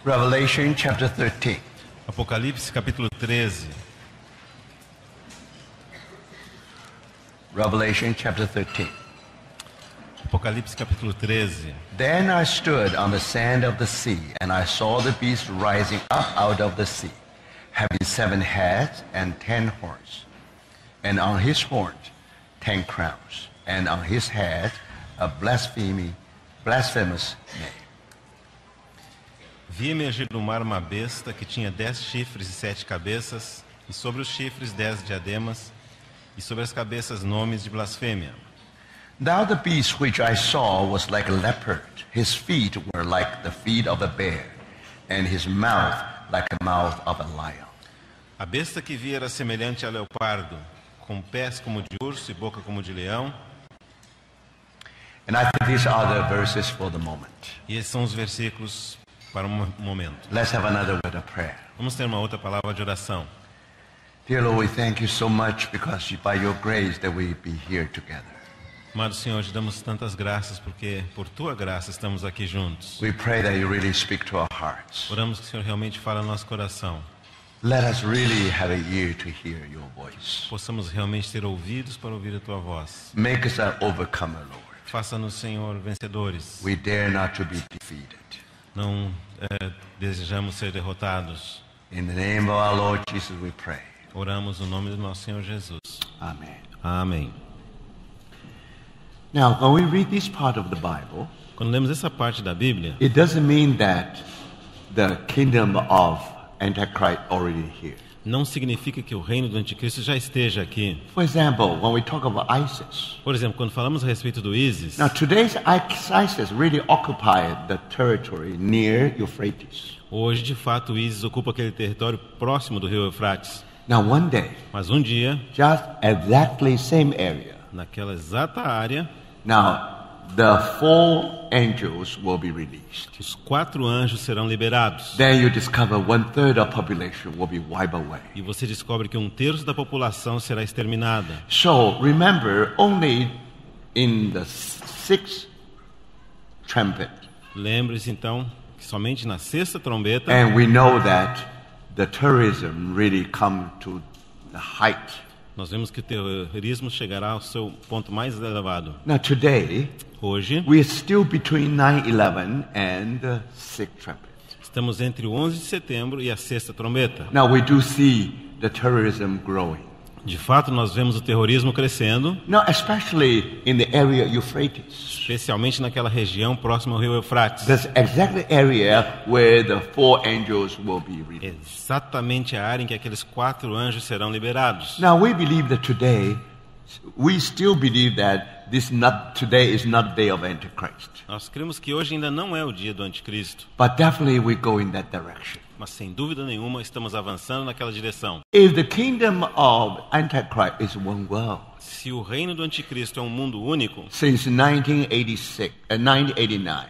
Revelation chapter 13. Apocalipse capítulo 13. Revelation chapter 13. Apocalipse capítulo 13. Then I stood on the sand of the sea, and I saw the beast rising up out of the sea, having 7 heads and 10 horns, and on his horns 10 crowns, and on his head a blasphemous name. Vi emergir do mar uma besta que tinha 10 chifres e 7 cabeças, e sobre os chifres 10 diademas, e sobre as cabeças nomes de blasfêmia. Now the beast which I saw was like a leopard. His feet were like the feet of a bear, and his mouth like the mouth of a lion. A besta que vi era semelhante a leopardo, com pés como de urso e boca como de leão. And I think these are the verses for the moment. E esses são os versículos para um momento. Let's have another word of prayer. Vamos ter uma outra palavra de oração. Dear Lord, we thank you so much because by your grace that we be here together. Amado Senhor, te damos tantas graças porque por tua graça estamos aqui juntos. We pray that you really speak to our hearts. Oramos que o Senhor realmente fale ao nosso coração. Let us really have a ear to hear your voice. Possamos realmente ter ouvidos para ouvir a tua voz. Make us an overcomer, Lord. Faça-nos, Senhor, vencedores. We dare not to be defeated. Não desejamos ser derrotados. In the name of our Lord Jesus we pray. Oramos no nome do nosso Senhor Jesus. Amen. Amém. Now, when we read this part of the Bible, Quando lemos essa parte da Bíblia, it doesn't mean that the kingdom of Antichrist already here. não significa que o reino do anticristo já esteja aqui. For example, when we talk about ISIS, Por exemplo, quando falamos a respeito do ISIS, now today's ISIS really occupied the territory near Euphrates. hoje de fato o ISIS ocupa aquele território próximo do rio Eufrates. Now one day, Mas um dia, just exactly same area, naquela exata área, now the 4 angels will be released. os 4 anjos serão liberados. Then you discover 1/3 of population will be wiped away. E você descobre que 1/3 da população será exterminada. So remember, only in the 6th trumpet, Lembre-se então que somente na 6ª trombeta, and we know that the terrorism really come to the height. nós vemos que o terrorismo chegará ao seu ponto mais elevado. Now today, Hoje, we are still between 9/11 and the 6th trumpet. estamos entre o 11 de setembro e a 6ª trombeta. Now we do see the terrorism growing. De fato, nós vemos o terrorismo crescendo, Now, especially in the area Euphrates. especialmente naquela região próxima ao rio Eufrates. That's exactly the area where the 4 angels will be released. Exatamente a área em que aqueles 4 anjos serão liberados. Now we believe that today, we still believe that today is not the day of Antichrist. Nós cremos que hoje ainda não é o dia do anticristo, But definitely we go in that direction. mas sem dúvida nenhuma estamos avançando naquela direção. If the kingdom of Antichrist is one world, Se o reino do anticristo é um mundo único, since 1989,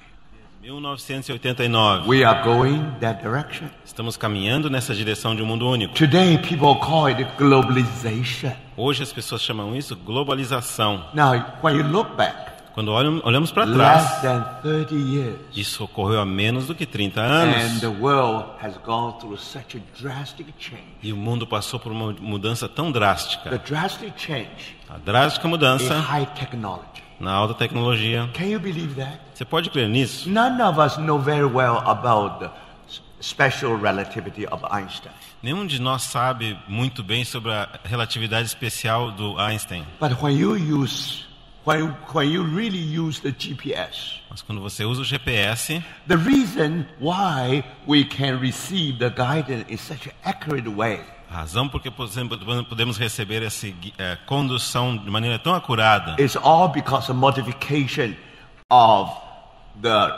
1989, we are going that direction. estamos caminhando nessa direção de um mundo único. Today people call it globalization. Hoje as pessoas chamam isso globalização. Now, when you look back, Quando olhamos para less trás, than 30 years, isso ocorreu há menos do que 30 and anos. the world has gone through such a drastic change. E o mundo passou por uma mudança tão drástica. The drastic change A drástica is mudança high technology. na alta tecnologia. Can you believe that? Você pode crer nisso? None of us know very well about the special relativity of Einstein. Nenhum de nós sabe muito bem sobre a relatividade especial do Einstein. But when you really use the GPS, Mas quando você usa o GPS, the reason why we can receive the guidance in such an accurate way a razão por que podemos receber essa condução de maneira tão acurada is all because of modification of the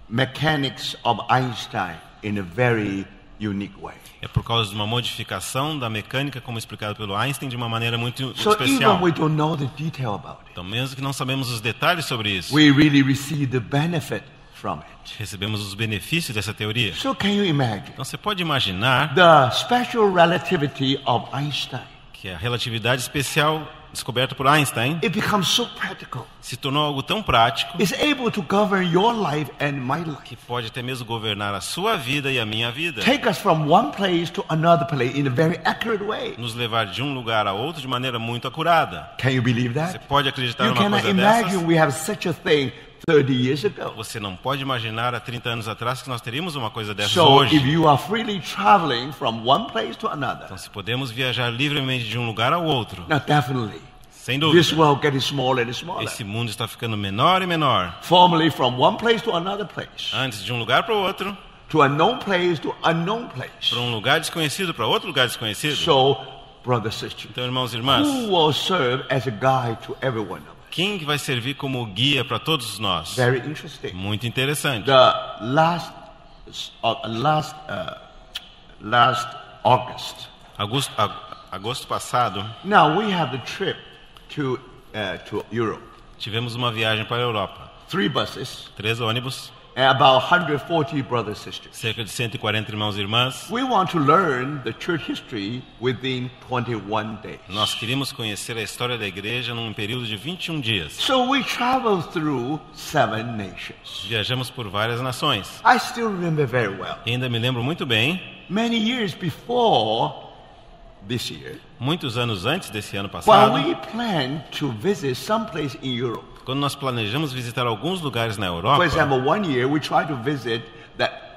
mechanics of Einstein in a very unique way. é por causa de uma modificação da mecânica, como explicado pelo Einstein, de uma maneira muito So especial. even we don't know the detail about it, Então, mesmo que não sabemos os detalhes sobre isso, we really receive the benefit from it. recebemos os benefícios dessa teoria. So can you imagine Então, você pode imaginar the special relativity of Einstein que a relatividade especial descoberto por Einstein, it becomes so practical. se tornou algo tão prático It's able to govern your life and my life. que pode até mesmo governar a sua vida e a minha vida. Take us from one place to another place in a very accurate way. Nos levar de um lugar a outro de maneira muito acurada. Can you believe Você that? pode acreditar You numa cannot coisa imagine dessas? we have such a thing 30 years ago. Você não pode imaginar há 30 anos atrás que nós teríamos uma coisa dessas So hoje. if you are freely traveling from one place to another, Então, se podemos viajar livremente de um lugar ao outro, now definitely sem this dúvida, world getting smaller and smaller. esse mundo está ficando menor e menor. Formerly from one place to another place, Antes de um lugar para o outro, to a known place to unknown place. para um lugar desconhecido para outro lugar desconhecido. So, brothers and sisters, Então, irmãos e irmãs, who will serve as a guide to every one of us? quem que vai servir como guia para todos nós? Very interesting. Muito interessante. The last August. Agosto passado, Now we have the trip to Europe. tivemos uma viagem para a Europa. 3 buses 3 ônibus, and about 140 brothers and sisters. cerca de 140 irmãos e irmãs. We want to learn the church history within 21 days. Nós queríamos conhecer a história da igreja num período de 21 dias. So we traveled through 7 nations. Viajamos por várias nações. I still remember very well. E ainda me lembro muito bem, Many years before this year, muitos anos antes desse ano when passado, we planned to visit some place in Europe. quando nós planejamos visitar alguns lugares na For Europa, example, one year we tried to visit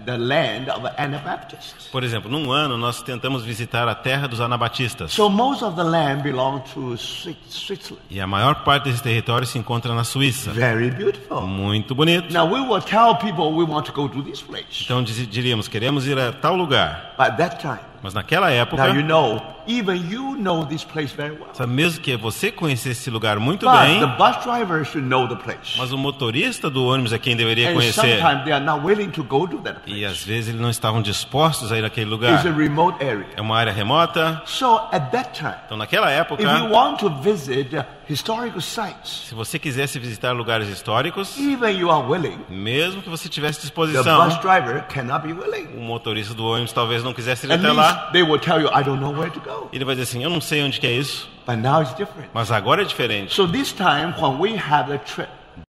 the land of the Anabaptists. por exemplo, num ano nós tentamos visitar a terra dos anabatistas. So most of the land belonged to Switzerland. E a maior parte desse território se encontra na Suíça. Very beautiful. Muito bonito. Now we will tell people we want to go to this place. Então diríamos, queremos ir a tal lugar. But at that time, Mas naquela época, now you know, even you know this place very well. sabe, mesmo que você conhecesse esse lugar muito But bem, the bus driver should know the place. mas o motorista do ônibus é quem deveria And conhecer. sometimes they are not willing to go to that E place. às vezes eles não estavam dispostos a ir àquele It's lugar. a remote area. É uma área remota. So at that time, Então naquela época, if you want to visit historical sites, se você quisesse visitar lugares históricos, even you are willing, mesmo que você tivesse the disposição, bus driver cannot be willing. o motorista do ônibus talvez não quisesse ir At até lá. least they will tell you, I don't know where to go. Ele vai dizer assim, eu não sei onde que é isso, But now it's different. mas agora é diferente. So this time, when we have the trip,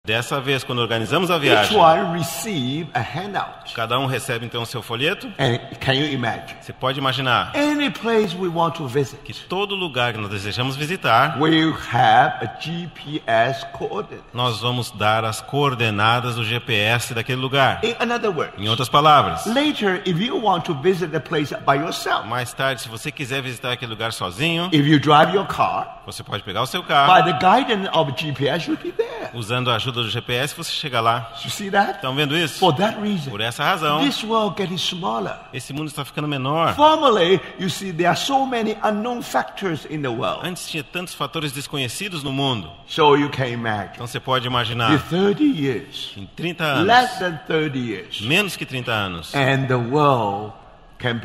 Dessa vez, quando organizamos a each viagem, one receive a handout. cada um recebe então o seu folheto. And can you imagine? Você pode imaginar Any place we want to que visit, todo lugar que nós desejamos visitar, we have a GPS coordinate. nós vamos dar as coordenadas do GPS daquele lugar. In another word, Em outras palavras, later, if you want to visit the place by yourself, mais tarde, se você quiser visitar aquele lugar sozinho, if you drive your car, você pode pegar o seu by carro, the guidance of GPS, you'll be there. usando a ajuda do GPS, você chega lá. You see that? Estão vendo isso? For that reason, Por essa razão, this world getting smaller. esse mundo está ficando menor. Formerly, you see, there are so many unknown factors in the world. Antes tinha tantos fatores desconhecidos no mundo. So you can imagine. Então você pode In imaginar, 30 years, em 30 anos, less than 30 years, menos que 30 anos, and the world can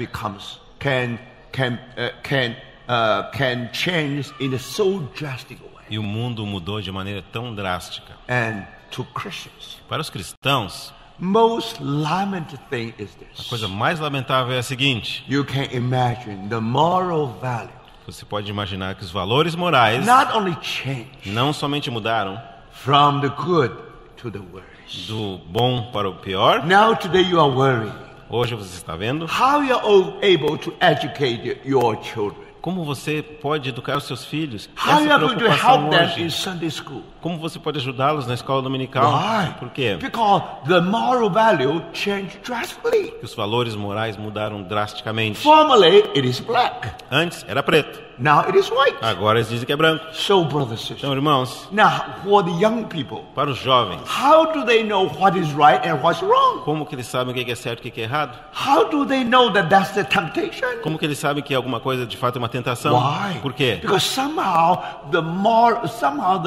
change in a so drastic way. e o mundo mudou de maneira tão drástica. And to Christians, Para os cristãos, most lamented thing is a this: coisa mais lamentável é a seguinte: you can imagine the moral value você pode imaginar que os valores morais not only change não somente mudaram from the good to the worse. do bom para o pior. Now today you are worried Hoje você está vendo how you are able to educate your children. como você pode educar os seus filhos. How you Essa are going to preocupação help them in hoje. Sunday school. Como você pode ajudá-los na escola dominical? Why? Por quê? Because the moral value changed drastically. Porque os valores morais mudaram drasticamente. Formerly, it is black. Antes era preto, Now it is white. agora eles dizem que é branco. So, brothers and sisters, Então, irmãos, now for the young people, para os jovens, how do they know what is right and what's wrong? como que eles sabem o que é certo e o que é errado? How do they know that that's the temptation? Como que eles sabem que alguma coisa de fato é uma tentação? Why? Por quê? Because somehow the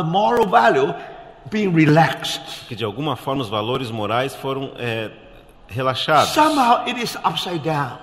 moral value being relaxed. Porque de alguma forma os valores morais foram relaxados. Somehow it is upside down.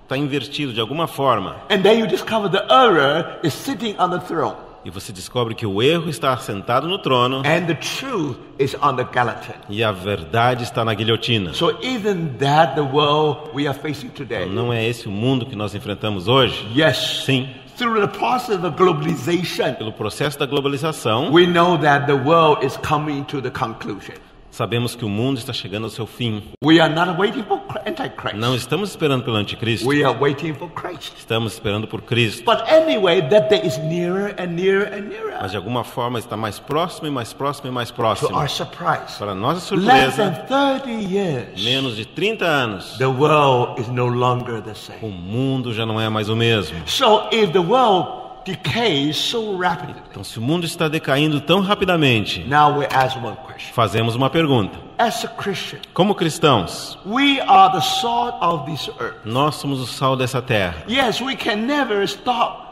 Está invertido de alguma forma. And then you discover the error is sitting on the throne. E você descobre que o erro está sentado no trono and the truth is on the guillotine. e a verdade está na guilhotina. So isn't that the world we are facing today? Não é esse o mundo que nós enfrentamos hoje? Yes. Sim. Through the process of globalization, Pelo processo da globalização, we know that the world is coming to the conclusion. sabemos que o mundo está chegando ao seu fim. We are not waiting for Antichrist. Não estamos esperando pelo anticristo, We are waiting for Christ. estamos esperando por Cristo. But anyway, that day is nearer and nearer and nearer. Mas de alguma forma está mais próximo e mais próximo e mais To próximo. our surprise, Para nossa less than surpresa, 30 years, menos de 30 anos, the world is no longer the o same. mundo já não é mais o mesmo. So if the world decays so rapidly, Então, se o mundo está decaindo tão rapidamente, now we ask one question. fazemos uma pergunta. As a Christian, Como cristãos, we are the salt of this earth. nós somos o sal dessa terra. Yes, we can never stop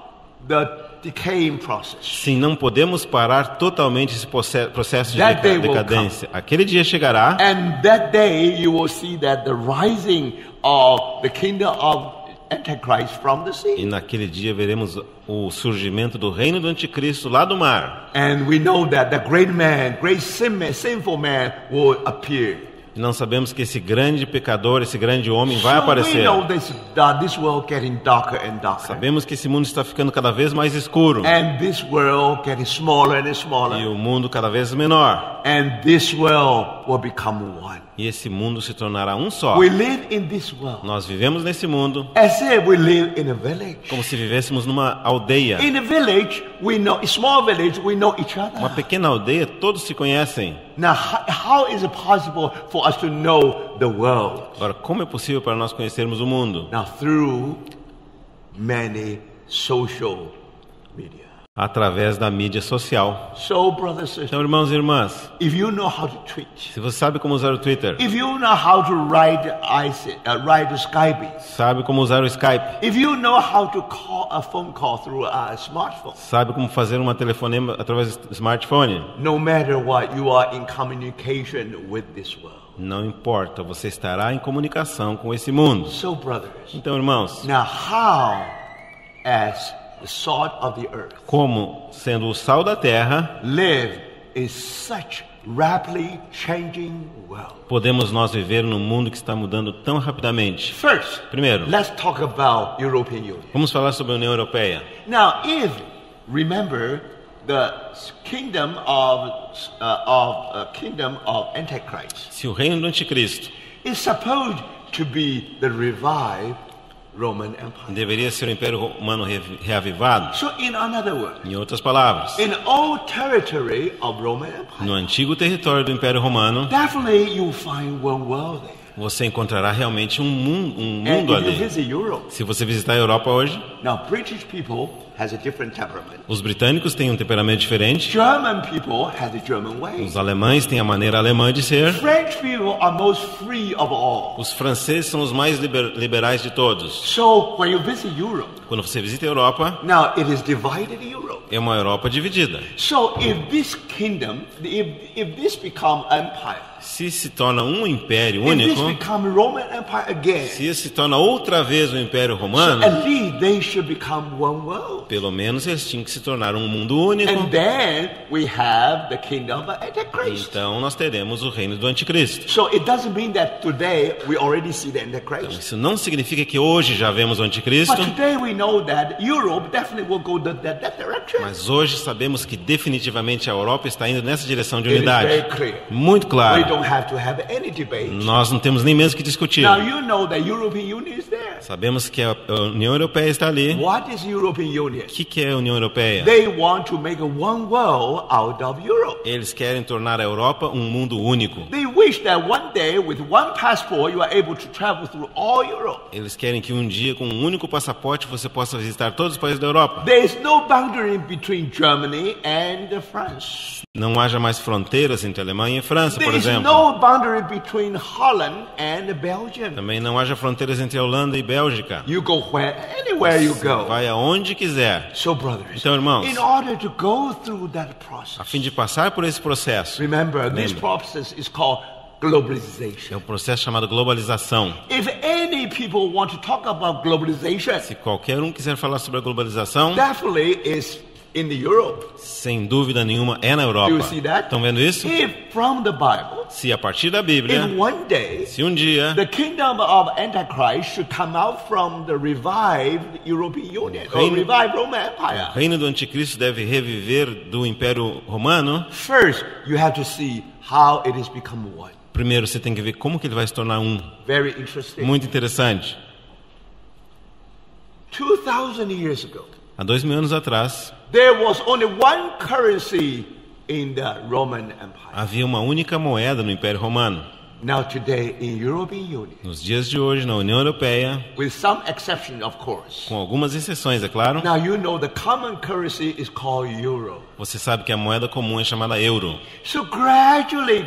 the decaying process. Sim, não podemos parar totalmente esse processo de That day will decadência. Aquele dia chegará And that day you will see that the rising of the kingdom of Antichrist from the e sea. naquele dia veremos o surgimento do reino do anticristo lá do mar. And we know that the great man, great sinful man will appear. E não sabemos que esse grande pecador, esse grande homem vai So we aparecer. know this world getting darker and darker. Sabemos que esse mundo está ficando cada vez mais escuro And this world getting smaller and e smaller. o mundo cada vez menor. And this world will become one. E esse mundo se tornará um só. We live in this world Nós vivemos nesse mundo as if we live in a village. como se vivêssemos numa aldeia. In a village, we know, a small village, we know each Uma other. pequena aldeia, todos se conhecem. Now, how is it possible for us to know the world? Agora, como é possível para nós conhecermos o mundo? Now, through many social media. Através da mídia social. So, brothers and sisters, Então, irmãos e irmãs, if you know how to tweet, se você sabe como usar o Twitter, if you know how to write Skype, sabe como usar o Skype, if you know how to call a phone call through a smartphone, sabe como fazer uma telefonema através do smartphone, no matter what, you are in communication with this world. não importa, você estará em comunicação com esse mundo. So, brothers, Então, irmãos, now how, as the salt of the earth, como sendo o sal da terra, live in such rapidly changing world? podemos nós viver num mundo que está mudando tão rapidamente? First, Primeiro, let's talk about European Union. vamos falar sobre a União Europeia. Now, if remember the kingdom of Antichrist Se o reino do anticristo is supposed to be the revived Roman Empire. deveria ser o Império Romano reavivado, So, in another word, em outras palavras, in old territory of Roman Empire, no antigo território do Império Romano, definitely you'll find one world there. você encontrará realmente um mundo And if you ali. visit Europe, Se você visitar a Europa hoje, now British people has a different temperament. os britânicos têm um temperamento diferente, German people has a German way. os alemães têm a maneira alemã de ser, French people are most free of all. os franceses são os mais liberais de todos. So when you visit Europe, Quando você visita a Europa, now it is divided in Europe. é uma Europa dividida. So if this kingdom, if this become empire, Se torna um império if this único, become Roman Empire again, se se torna outra vez o Império Romano, at least they should become one world. pelo menos eles tinham que se tornar um mundo único. And then we have the kingdom of Antichrist. Então nós teremos o reino do anticristo. So it doesn't mean that today we already see the Antichrist. Isso não significa que hoje já vemos o anticristo, But today we know that Europe definitely will go that direction. mas hoje sabemos que definitivamente a Europa está indo nessa direção de It is very unidade. clear. Muito We claro. don't have to have any debate. Nós não temos nem mesmo que discutir. Now you know that European Union is there. Sabemos que a União Europeia está ali. What is European Union? O que é a União Europeia? They want to make a one world out of Europe. Eles querem tornar a Europa um mundo único. They wish that one day with one passport you are able to travel through all Europe. Eles querem que um dia, com um único passaporte, você possa visitar todos os países da Europa. There is no boundary between Germany and France. Não haja mais fronteiras entre Alemanha e França, por There is exemplo. no boundary between Holland and Belgium. Também não haja fronteiras entre a Holanda e Bélgica. You go anywhere you go. Vai aonde quiser. So brothers, Então, irmãos, in order to go through that a process, fim de passar por esse processo, remember this Lembre. process is called é globalization. um processo chamado globalização. If any people want to talk about globalization, Se qualquer um quiser falar sobre a globalização, definitely in the Europe. Sem dúvida nenhuma, é na Europa. Do you see that? Estão vendo isso? If from the Bible, Se a partir da Bíblia, if one day se um dia the kingdom of Antichrist should come out from the revived European Union or Reino- revived Roman o Empire, reino do anticristo deve reviver do Império Romano, first you have to see how it has become one. primeiro você tem que ver como que ele vai se tornar um. Very interesting. Muito interessante. 2,000 years ago, Há 2000 anos atrás, there was only one currency in the Roman Empire. havia uma única moeda no Império Romano. Now today in European Union, Nos dias de hoje, na União Europeia, with some exception of course. com algumas exceções, é claro, Now you know the common currency is called euro. você sabe que a moeda comum é chamada euro. So gradually,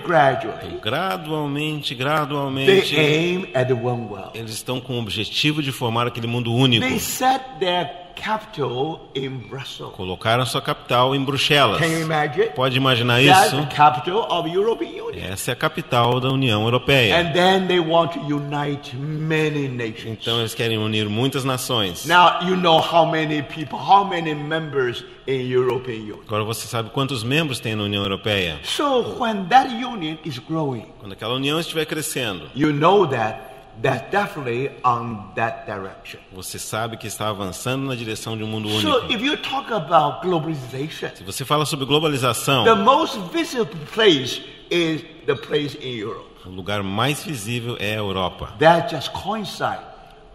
Gradualmente, they aim at the one world. eles estão com o objetivo de formar aquele mundo único. They set their capital in Brussels. Colocaram sua capital em Bruxelas. Can you imagine? Pode imaginar That's isso? the capital of European Union. Essa é a capital da União Europeia. And then they want to unite many nations. Então eles querem unir muitas nações. Now you know how many people, how many members in European Union. Agora você sabe quantos membros tem na União Europeia. So when that union is growing, Quando aquela união estiver crescendo, you know that that's definitely on that direction. você sabe que está avançando na direção de um mundo So único. if you talk about globalization, Se você fala sobre globalização, the most visible place is the place in Europe. o lugar mais visível é a Europa. That just coincides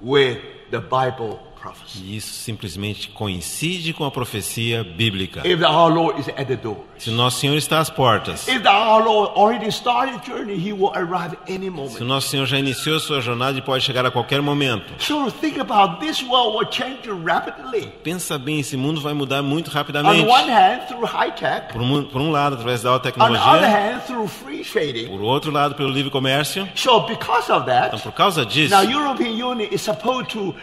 with the Bible prophecy. E isso simplesmente coincide com a profecia bíblica. If our Lord is at the door, Se o nosso Senhor está às portas, if our Lord already started journey, He will arrive any se o moment. nosso Senhor já iniciou sua jornada e pode chegar a qualquer momento. So think about this world will change rapidly. Pensa bem, esse mundo vai mudar muito On rapidamente. one hand, through high tech. Por um lado, através da alta On the other tecnologia, hand, through free trading. por outro lado, pelo livre comércio. So because of Então, that, por causa disso, now European Union is supposed to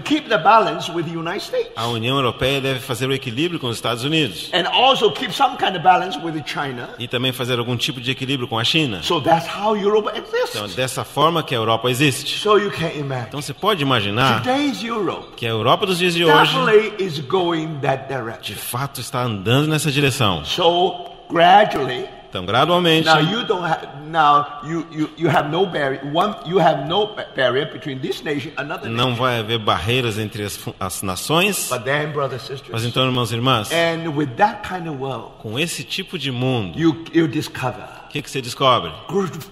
keep the balance with the United States, a União Europeia deve fazer o equilíbrio com os Estados Unidos and also keep some kind of balance with China. e também fazer algum tipo de equilíbrio com a China. So that's how Europe Então, exists. dessa forma que a Europa existe. So you can imagine. Então, você pode imaginar Today's Europe que a Europa dos dias de hoje, definitely is going that de direction. fato, está andando nessa direção. So gradually, Então, gradualmente, now you don't have now you have no barrier. You have no barrier between this nation and another não nation. vai haver barreiras entre as nações. But then, brothers and Mas sisters, então, irmãos e irmãs, and with that kind of world, com esse tipo de mundo, you discover. o que você descobre?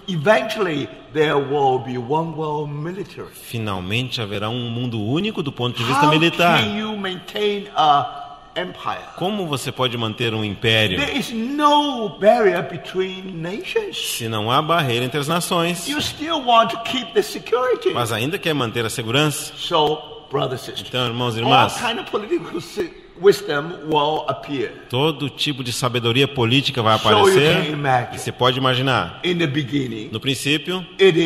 Eventually, there will be one world military. Finalmente haverá um mundo único do ponto de vista How militar. can you maintain a empire? Como você pode manter um império There is no barrier between nations. se não há barreira entre as nações, You still want to keep the security. mas ainda quer manter a segurança? So, brothers and sisters, Então, irmãos e all irmãs, kind of political wisdom will appear. todo tipo de sabedoria política vai So you can aparecer. E imagine. você pode imaginar, In the beginning, no princípio, it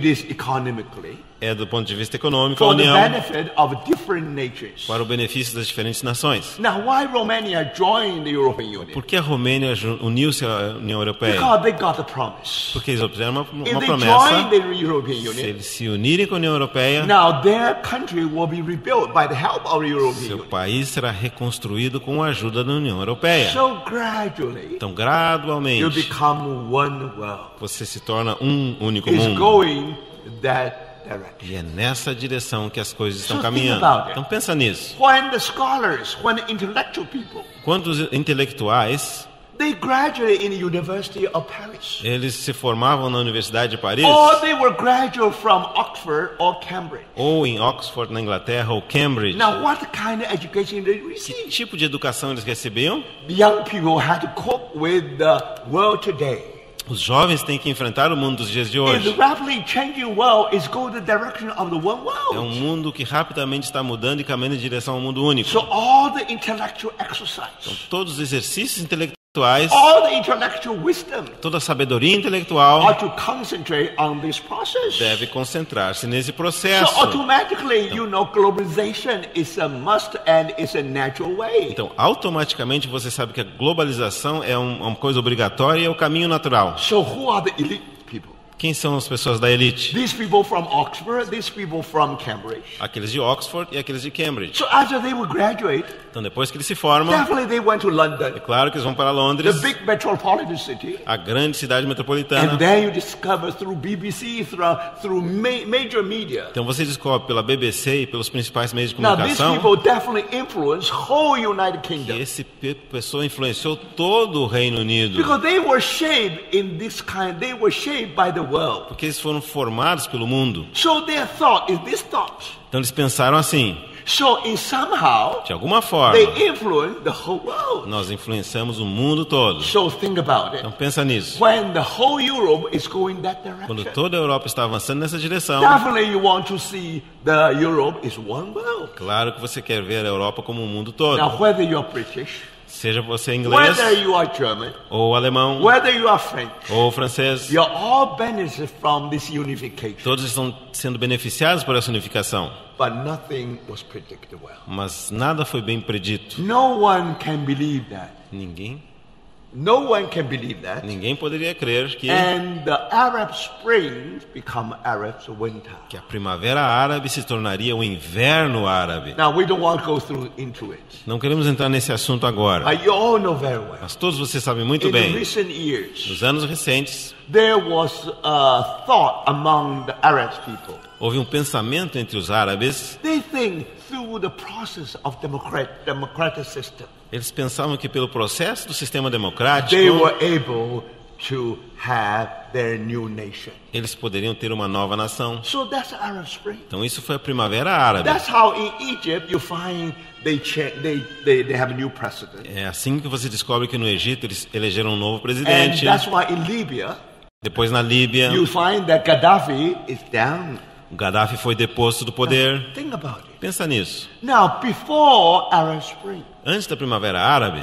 is economically é do ponto de vista econômico a for the união benefit of different nations. para o benefício das diferentes nações. Now, why Romania joined the European Union? Por que a Romênia uniu-se à União Europeia? Because they got the promise. Porque eles obtiveram uma If they promessa. join the European Se Union, eles se unirem com a União Europeia, now their country will be rebuilt by the help of the European seu Union. país será reconstruído com a ajuda da União Europeia. So gradually, Então, you gradualmente, become one world. você se torna um único It's mundo. going that direction. E é nessa direção que as coisas estão So think caminhando. about it. Então, pensa nisso. When the scholars, when the intellectual people, Quantos intelectuais, they graduated in the University of Paris, eles se formavam na Universidade de Paris, or they were graduate from Oxford or Cambridge. ou em Oxford, na Inglaterra, ou Cambridge. Now, what kind of education they Que received? tipo de educação eles recebiam? The young people had to cope with the world today. Os jovens têm que enfrentar o mundo dos dias de And the hoje. rapidly changing world is going the direction of the one É um world. mundo que rapidamente está mudando e caminhando em direção ao mundo único. So all the intellectual exercise, Todos os exercícios intelectuais, all the intellectual wisdom toda a sabedoria intelectual are to concentrate on this process. deve concentrar-se nesse So processo. automatically, globalization is a must and it's a natural way. Então, automaticamente você sabe que a globalização é uma coisa obrigatória e é o caminho natural. So who are the elite people? Quem são as pessoas da elite? These people from Oxford, these people from Cambridge. Aqueles de Oxford e aqueles de Cambridge. So after they would graduate, Então depois que eles se formam, definitely they went to London, é claro que eles vão para the Londres, big metropolitan city. a grande cidade And metropolitana. then you discover through BBC, through major media. Então você descobre pela BBC e pelos principais meios de Now these comunicação people definitely influenced whole United que Kingdom. essa pessoa influenciou todo o Reino Unido. Because they were shaped in this kind, they were shaped by the world. Porque eles foram formados pelo mundo. So their thought is this thought. Então eles pensaram assim, So in somehow, de alguma forma, they influence the whole world. nós influenciamos o mundo todo. So think about it. Então pensa nisso. When the whole Europe is going that Quando direction, toda a Europa está avançando nessa direção, definitely you want to see the Europe is one world. claro que você quer ver a Europa como um mundo todo. Now whether you're British, Seja você inglês, whether you are German, ou alemão, whether you are French, ou francês, you're all benefit from this unification. todos estão sendo beneficiados por essa unificação. But nothing was predicted well. Mas nada foi bem predito. No one can believe that. No one can believe that. Ninguém poderia crer que And the Arab Spring become Arab's winter. a primavera árabe se tornaria o inverno árabe. Now we don't want to go through into it. Não queremos entrar nesse assunto agora, You all know very well. mas todos vocês sabem muito In the bem, recent years, nos anos recentes, there was a thought among the Arab people. houve um pensamento entre os árabes. They think through the process of democratic system, Eles pensavam que pelo processo do sistema democrático, they were able to have their new nation. eles poderiam ter uma nova nação. So that's the Arab Spring. Então isso foi a primavera árabe. That's how in Egypt you find they have a new president. É assim que você descobre que no Egito eles elegeram um novo And presidente. that's why in Libya Depois na Líbia, you find that Gaddafi is down. o Gaddafi foi deposto do poder. Think about it. Pensa nisso. Now before Arab Spring, Antes da primavera árabe,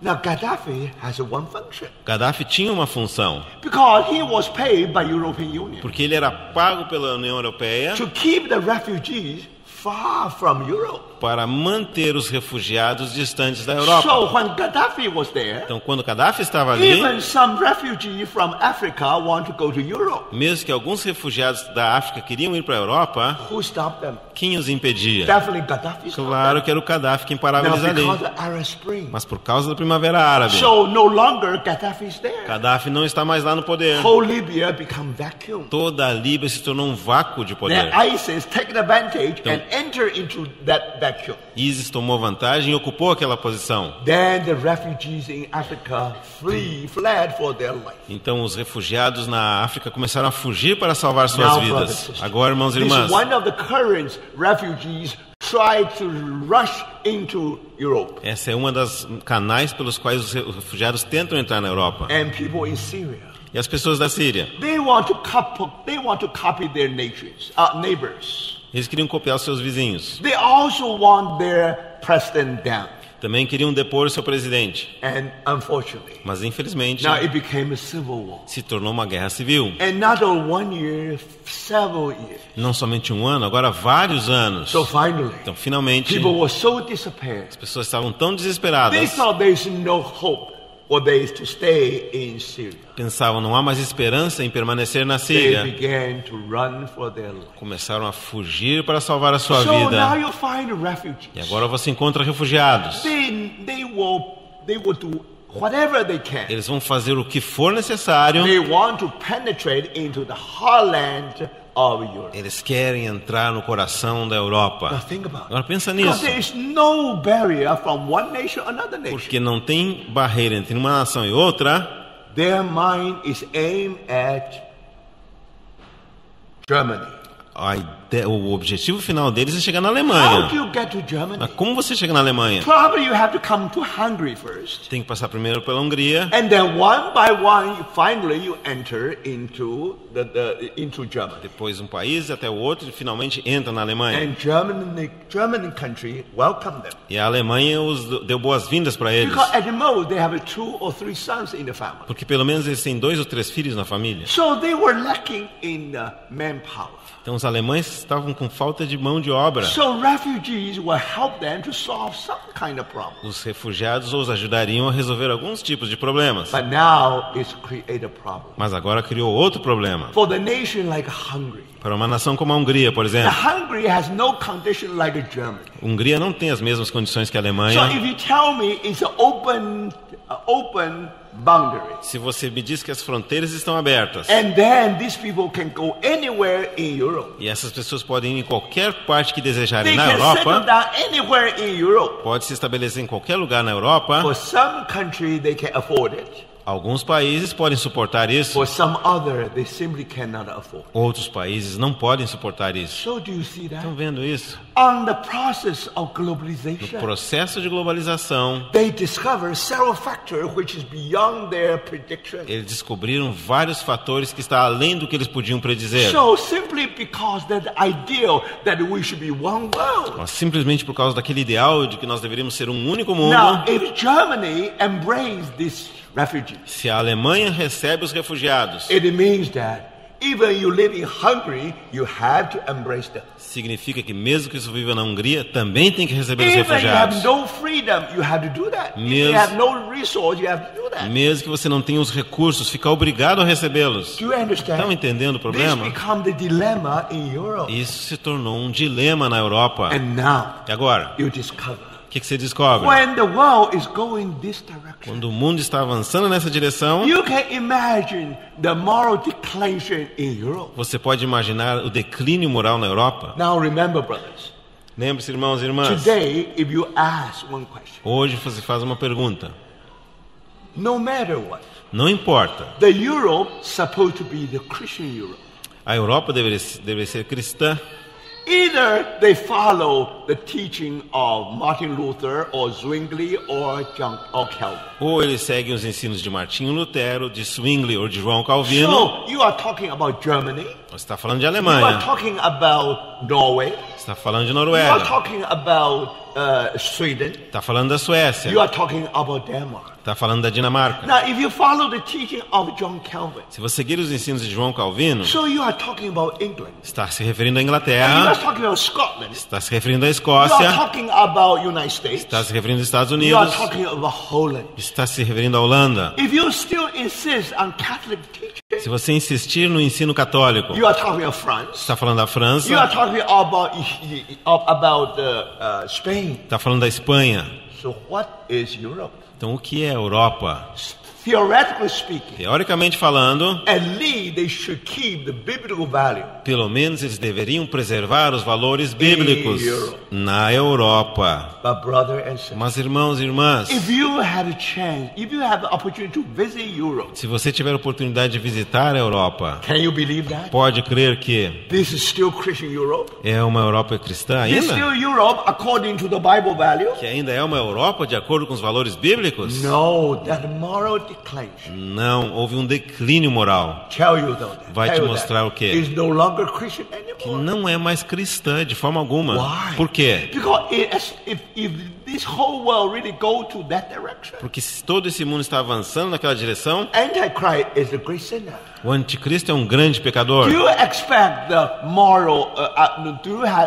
now Gaddafi has one function Gaddafi tinha uma função, because he was paid by European Union porque ele era pago pela União Europeia to keep the refugees far from Europe. para manter os refugiados distantes da Europa. So when Gaddafi was there, Então, quando Gaddafi estava ali, even some refugees from Africa want to go to Europe. mesmo que alguns refugiados da África queriam ir para a Europa, Who stopped them? quem os impedia? Definitely Gaddafi stopped Claro que era o Gaddafi quem parava them. eles Now ali. because of Arab Spring. Mas por causa da primavera árabe, So no longer Gaddafi is there. Gaddafi não está mais lá no poder. Whole Libya become vacuum. Toda a Líbia se tornou um vácuo de poder. Then ISIS take advantage and enter into that vacuum. ISIS tomou vantagem e ocupou aquela posição. Then the refugees in Africa fled for their life. Então os refugiados na África começaram a fugir para salvar suas Now, brothers and vidas. sisters, Agora, irmãos e this irmãs, is one of the current refugees try to rush into Europe. essa é uma das canais pelos quais os refugiados tentam entrar na Europa. And people in Syria, E as pessoas da Síria, they want to copy their neighbors. eles queriam copiar os seus vizinhos. They also want their president down. Também queriam depor o seu presidente. And unfortunately, Mas infelizmente now it became a civil war. se tornou uma guerra civil. And not only 1 year, several years. Não somente um ano, agora vários anos. So finally, Então finalmente people were so disappointed. as pessoas estavam tão They desesperadas, thought there is no hope for they to stay in Syria. pensavam não há mais esperança em permanecer na They Síria. began to run for their life. Começaram a fugir para salvar a sua So now vida. you find refugees. E agora você encontra refugiados. They will do whatever they can. Eles vão fazer o que for necessário. They want to penetrate into the heartland of Europe. Eles querem entrar no coração da Now Europa. think about it. Agora pensa Because nisso. there is no barrier from one nation to another nation. Porque não tem barreira entre uma nação e outra. Their mind is aimed at Germany. O objetivo final deles é chegar na How do Alemanha. you get to Germany? Mas como você chega na Alemanha? Probably you have to come to Hungary first. Tem que passar primeiro pela Hungria. And then one by one, finally you enter into into Germany. Depois um país até o outro e finalmente entra na Alemanha. And German country welcomed them. E a Alemanha os deu boas-vindas para eles. Because at the most they have 2 or 3 sons in the family. Porque pelo menos eles têm 2 ou 3 filhos na família. So they were lacking in manpower. Então os alemães estavam com falta de mão de obra. So refugees will help them to solve some kind of problem. Os refugiados os ajudariam a resolver alguns tipos de problemas. But now it's created a problem. Mas agora criou outro problema. For the nation like Hungary. Para uma nação como a Hungria, por exemplo. Hungary has no condition like Germany. A Hungria não tem as mesmas condições que a Alemanha. So if you tell me it's an open boundary. Se você me diz que as fronteiras estão abertas. And then these people can go anywhere in Europe. E essas pessoas podem ir em qualquer parte que desejarem They na can settle Europa. down anywhere in Europe. Pode se estabelecer em qualquer lugar na Europa. For some country they can afford it. Alguns países podem suportar isso. For some other they simply cannot afford. Outros países não podem suportar isso. So do you see that? Estão vendo isso? On the process of No globalization, processo de globalização, they discover several factors which is beyond their prediction. eles descobriram vários fatores que estão além do que eles podiam predizer. So simply because that ideal that we should be one world. Mas simplesmente por causa daquele ideal de que nós deveríamos ser um único mundo. Now, if Germany embraces these refugees, Se a Alemanha recebe os refugiados, it means that even you live in Hungary, you have to embrace them. significa que mesmo que isso viva na Hungria, também tem que receber os Even you have refugiados. no freedom, you have to do that. If Mesmo- you have no resource, you have to do that. Mesmo que você não tenha os recursos, fica obrigado a recebê-los. Do you understand? Estão entendendo o This problema? become the dilemma in Europe. Isso se tornou um dilema na Europa. And now E agora? you discover O que você descobre? when the world is going this direction, Quando o mundo está avançando nessa direção, you can imagine the moral declension in Europe. você pode imaginar o declínio moral na Europa? Now remember, brothers, Lembre-se, irmãos e irmãs, today if you ask one question, hoje você faz uma pergunta. no matter what, Não importa. the Europe supposed to be the Christian Europe. A Europa deveria ser cristã. Either they follow the teaching of Martin Luther or Zwingli or Calvin. Ou eles seguem os ensinos de Martinho Lutero, de Zwingli ou de João Calvino. So you are talking about Germany. Você está falando de You are Alemanha. talking about Norway. Você está falando de You are Noruega. talking about Sweden. Está falando da Suécia. You are talking about Denmark. Está falando da Dinamarca. Now, if you follow the teaching of John Calvin, Se você seguir os ensinos de João Calvino, so you are talking about England. está se referindo à And you are Inglaterra, talking about Scotland. está se referindo à You are Escócia, talking about United States. está se referindo aos Estados You are Unidos, talking about Holland. está se referindo à Holanda. If you still insist on Catholic teaching, Se você insistir no ensino católico, you are talking about France. está falando da You are França, talking about Spain. está falando da Espanha. So what is Europe? Então, o que é a Europa? Theoretically speaking, Teoricamente falando, at least they should keep the biblical value. pelo menos eles deveriam preservar os valores bíblicos Europe. na Europa. But brother and sister, Mas irmãos e irmãs, if you had a chance, if you have the opportunity to visit Europe, se você tiver a oportunidade de visitar a Europa, can you believe that? pode crer que This is still Christian Europe. é uma Europa cristã This is ainda? still Europe according to the Bible value. Que ainda é uma Europa de acordo com os valores bíblicos? No, that moral declension. Não, houve um declínio moral. Tell you though. Vai tell te you mostrar that o quê? Is no longer Christian Que anymore. não é mais cristã de forma alguma. Why? Por quê? Because if this whole world really go to that direction, Porque se todo esse mundo está avançando naquela direção, Antichrist is a great sinner. o anticristo é um grande pecador. Do you expect the moral?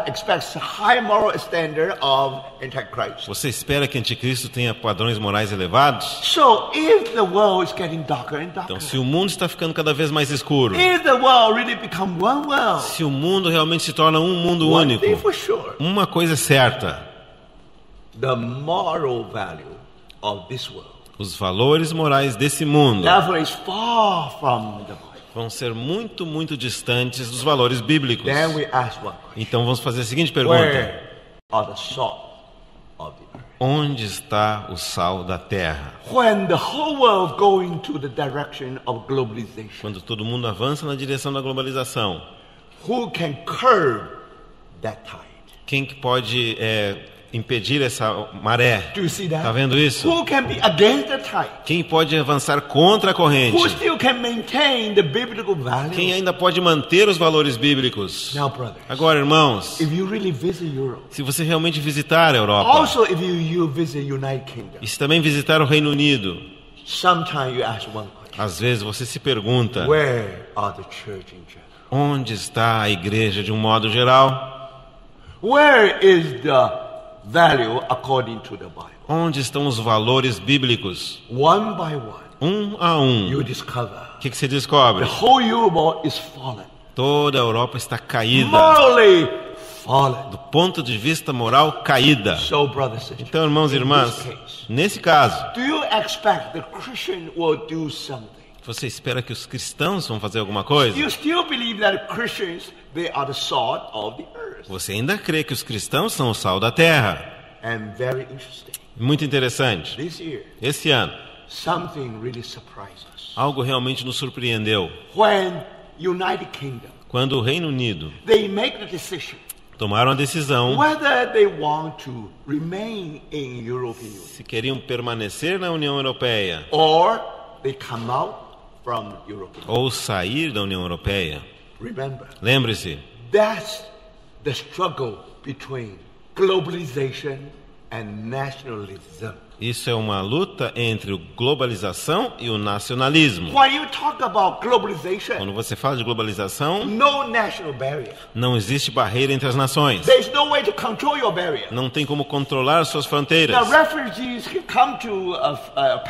Expect high moral standard of Antichrist? Você espera que o anticristo tenha padrões morais elevados? So if the world is getting darker and darker, Então, se o mundo está ficando cada vez mais escuro, if the world really become one world, se o mundo realmente se torna um mundo one único, thing for sure, uma coisa é certa: the moral value of this world os valores morais desse mundo therefore is far from the Bible. vão ser muito, muito distantes dos valores bíblicos. Then we ask one question: Então vamos fazer a seguinte pergunta: where are the salt of the earth? onde está o sal da terra? When the whole world going to the direction of globalization, Quando todo mundo avança na direção da globalização, who can curb that tide? quem que pode impedir essa maré? Do you see that? Tá vendo isso? Who can be against the tide? Quem pode avançar contra a corrente? Who still can maintain the biblical value? Quem ainda pode manter os valores bíblicos? Now, brothers, Agora, irmãos, if you really visit Europe, se você realmente visitar a Europa, also if you visit United Kingdom, e se também visitar o Reino Unido, sometimes you ask one question: às vezes você se pergunta: where are the church in Jerusalem? Onde está a igreja de um modo geral? Where is the value according to the Bible? Onde estão os valores bíblicos? One by one, Um a um. you discover O que se descobre? the whole Europe is fallen, Toda a Europa está caída. morally fallen. Do ponto de vista moral, caída. So, brothers and sisters, Então, irmãos e in irmãs, this case, nesse caso, do you expect the Christian will do something? você espera que os cristãos vão fazer alguma coisa? You still believe that Christians, they are the salt of the earth. Você ainda crê que os cristãos são o sal da terra? And very interesting, Muito interessante. this year, Esse ano, something really surprised us. algo realmente nos surpreendeu. When United Kingdom, Quando o Reino Unido they make the decision tomaram a decisão whether they want to remain in European Union se queriam permanecer na União Europeia or they come out from European Union. ou sair da União Europeia. Remember, Lembre-se, that's the struggle between globalization and nationalism. isso é uma luta entre a globalização e o nacionalismo. When you talk about globalization, Quando você fala de globalização, no national barrier. não existe barreira entre as nações. There's no way to control your barrier. Não tem como controlar suas The fronteiras. refugees can come to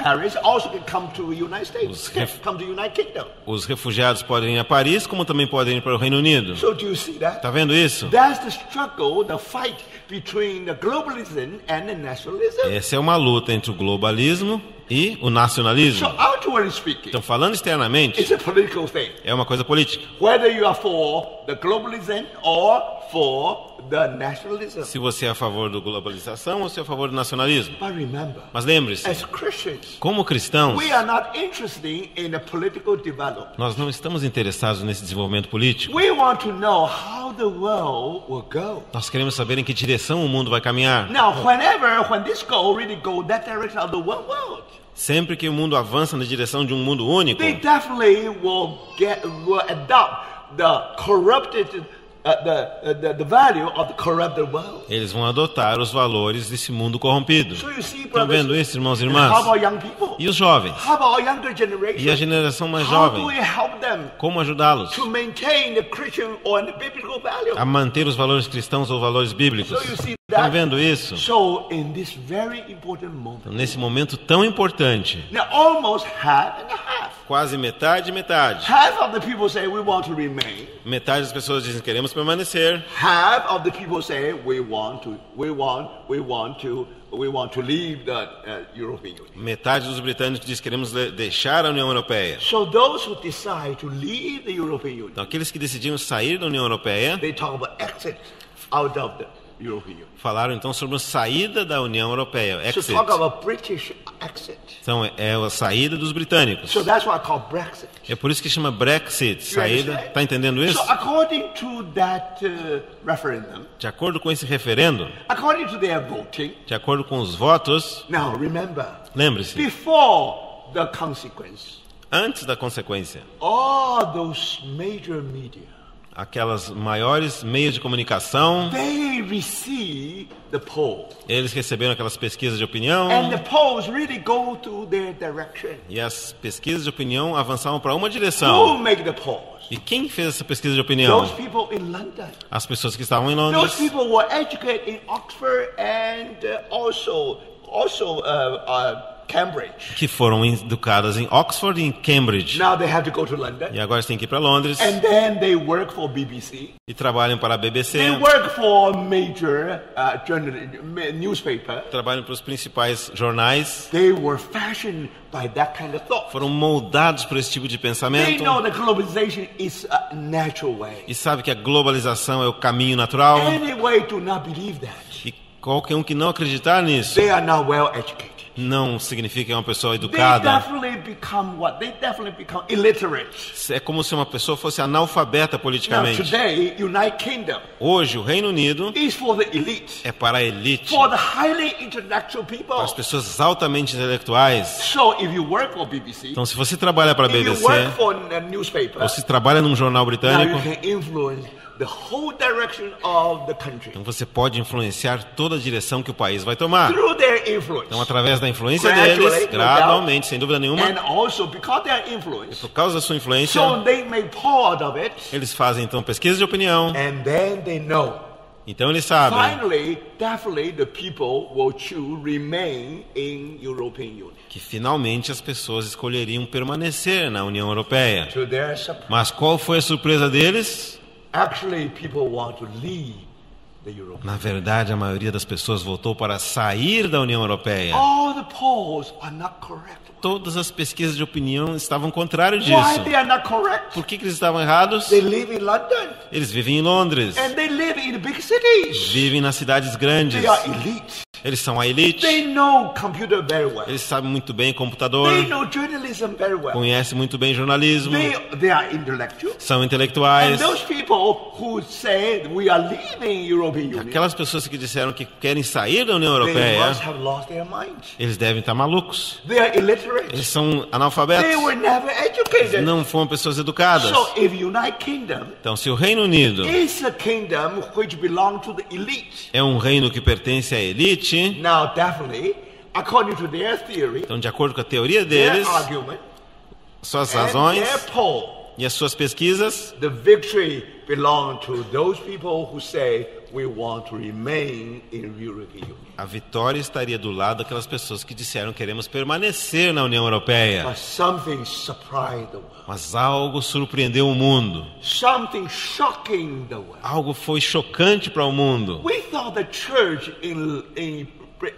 Paris, also can come to the United States, can come to the United Kingdom. Os refugiados podem ir a Paris, como também podem ir para o Reino Unido. So do you see that? Tá vendo isso? That's the struggle, the fight between the globalism and the nationalism. Essa é uma luta entre o globalismo e o nacionalismo. So outwardly speaking, Então, falando externamente, it's a political thing. é uma coisa política. Whether you are for the globalism or for the nationalism. Se você é a favor da globalização ou se é a favor do nacionalismo. But remember, Mas lembre-se, as Christians, como cristãos, we are not interested in the political development. nós não estamos interessados nesse desenvolvimento político. We want to know how the world will go. Nós queremos saber em que direção o mundo vai caminhar. Now, when this goal really go that direction of the world, Sempre que o mundo avança na direção de um mundo único, they definitely will adopt the corrupted, the value of the corrupted world. eles vão adotar os valores desse mundo corrompido. So you see, Estão brothers, vendo isso, irmãos e and irmãs? how about young people? E os jovens? How about our younger E a generation? geração mais How jovem? do we help them Como ajudá-los to maintain the Christian or the biblical value? a manter os valores cristãos ou valores bíblicos? So you see Estão that? vendo isso? So in this very important moment, Nesse momento tão importante, now almost half and half. quase metade e metade. Half of the people say we want to remain. Metade das pessoas dizem queremos permanecer. Half of the people say we want to leave the European Union. Metade dos britânicos diz queremos deixar a União Europeia. So those who decide to leave the European Union, Então, aqueles que decidiram sair da União Europeia they talk about exit out of the European Union. falaram então sobre a saída da União Europeia, So exit. talk about British exit. Então, é a saída dos britânicos. So that's what I call Brexit. É por isso que chama Brexit, saída. understand? Tá entendendo isso? So according to that referendum, De acordo com esse referendo, according to their voting, de acordo com os votos, now remember, lembre-se, before the consequence, antes da consequência, all those major media, aquelas maiores meios de comunicação, they receive the poll. eles receberam aquelas pesquisas de opinião And the polls really go to their direction. e as pesquisas de opinião avançavam para uma Who direção. make the polls? E quem fez essa pesquisa de opinião? Those people in London. As pessoas que estavam em Those Londres, people were educated in Oxford and also Cambridge. que foram educadas em Oxford e em Cambridge. Now they have to go to London. E agora têm que ir para Londres And then they work for BBC. e trabalham para a BBC, They work for major newspaper. trabalham para os principais jornais. They were fashioned by that kind of thought. Foram moldados por esse tipo de They pensamento know that globalization is a natural way. e sabe que a globalização é o caminho natural. Any way to not believe that, E qualquer um que não acreditar nisso they are not well educated. não significa que é uma pessoa They educada. definitely become what? They definitely become illiterate. É como se uma pessoa fosse analfabeta Now politicamente. today, United Kingdom Hoje, o Reino Unido is for the elite, é para a elite, for the highly intellectual para people. as pessoas altamente intelectuais. So if you work for BBC, Então, se você trabalha para a if you BBC work for a newspaper, ou se trabalha num jornal now you britânico, can influence the whole direction of the country Então você pode influenciar toda a direção que o país vai tomar. through their influence. Então, através da influência Gradually, deles, no gradualmente, sem dúvida nenhuma, And also because their influence, por causa da sua influência, so they make poll out of it, eles fazem então pesquisa de opinião. and then they know. Então eles sabem Finally, definitely the people will choose remain in European Union. que finalmente as pessoas escolheriam permanecer na União Europeia. To their surprise, Mas qual foi a surpresa deles? actually people want to leave the European. Na verdade, a maioria das pessoas votou para sair da União Europeia. All the polls are not correct. Todas as pesquisas de opinião estavam contrário Why disso. they are not correct? Por que eles estavam errados? They live in London Eles vivem em Londres, and they live in big cities. vivem nas cidades grandes, They are elite. eles são a elite, They know computer very well. eles sabem muito bem computador, They know journalism very well. conhecem muito bem jornalismo, They are intellectual. são And intelectuais. those people who say we are leaving European Union, Aquelas pessoas que disseram que querem sair da União they Europeia, must have lost their mind. eles devem estar malucos. They are illiterate. Eles são They analfabetos, were never educated. não foram pessoas educadas. So if United Kingdom Então, se o Reino Unido is a kingdom which belongs to the elite, é um reino que pertence à elite, now definitely, according to their theory, então, de acordo com a teoria their deles, argument, suas and razões their poll, e as suas pesquisas, the victory belongs to those people who say we want to remain in European Union. a vitória estaria do lado daquelas pessoas que disseram queremos permanecer na União Europeia. But something surprised the world. Mas algo surpreendeu o mundo. Something shocking the world. Algo foi chocante para o mundo. We thought the church in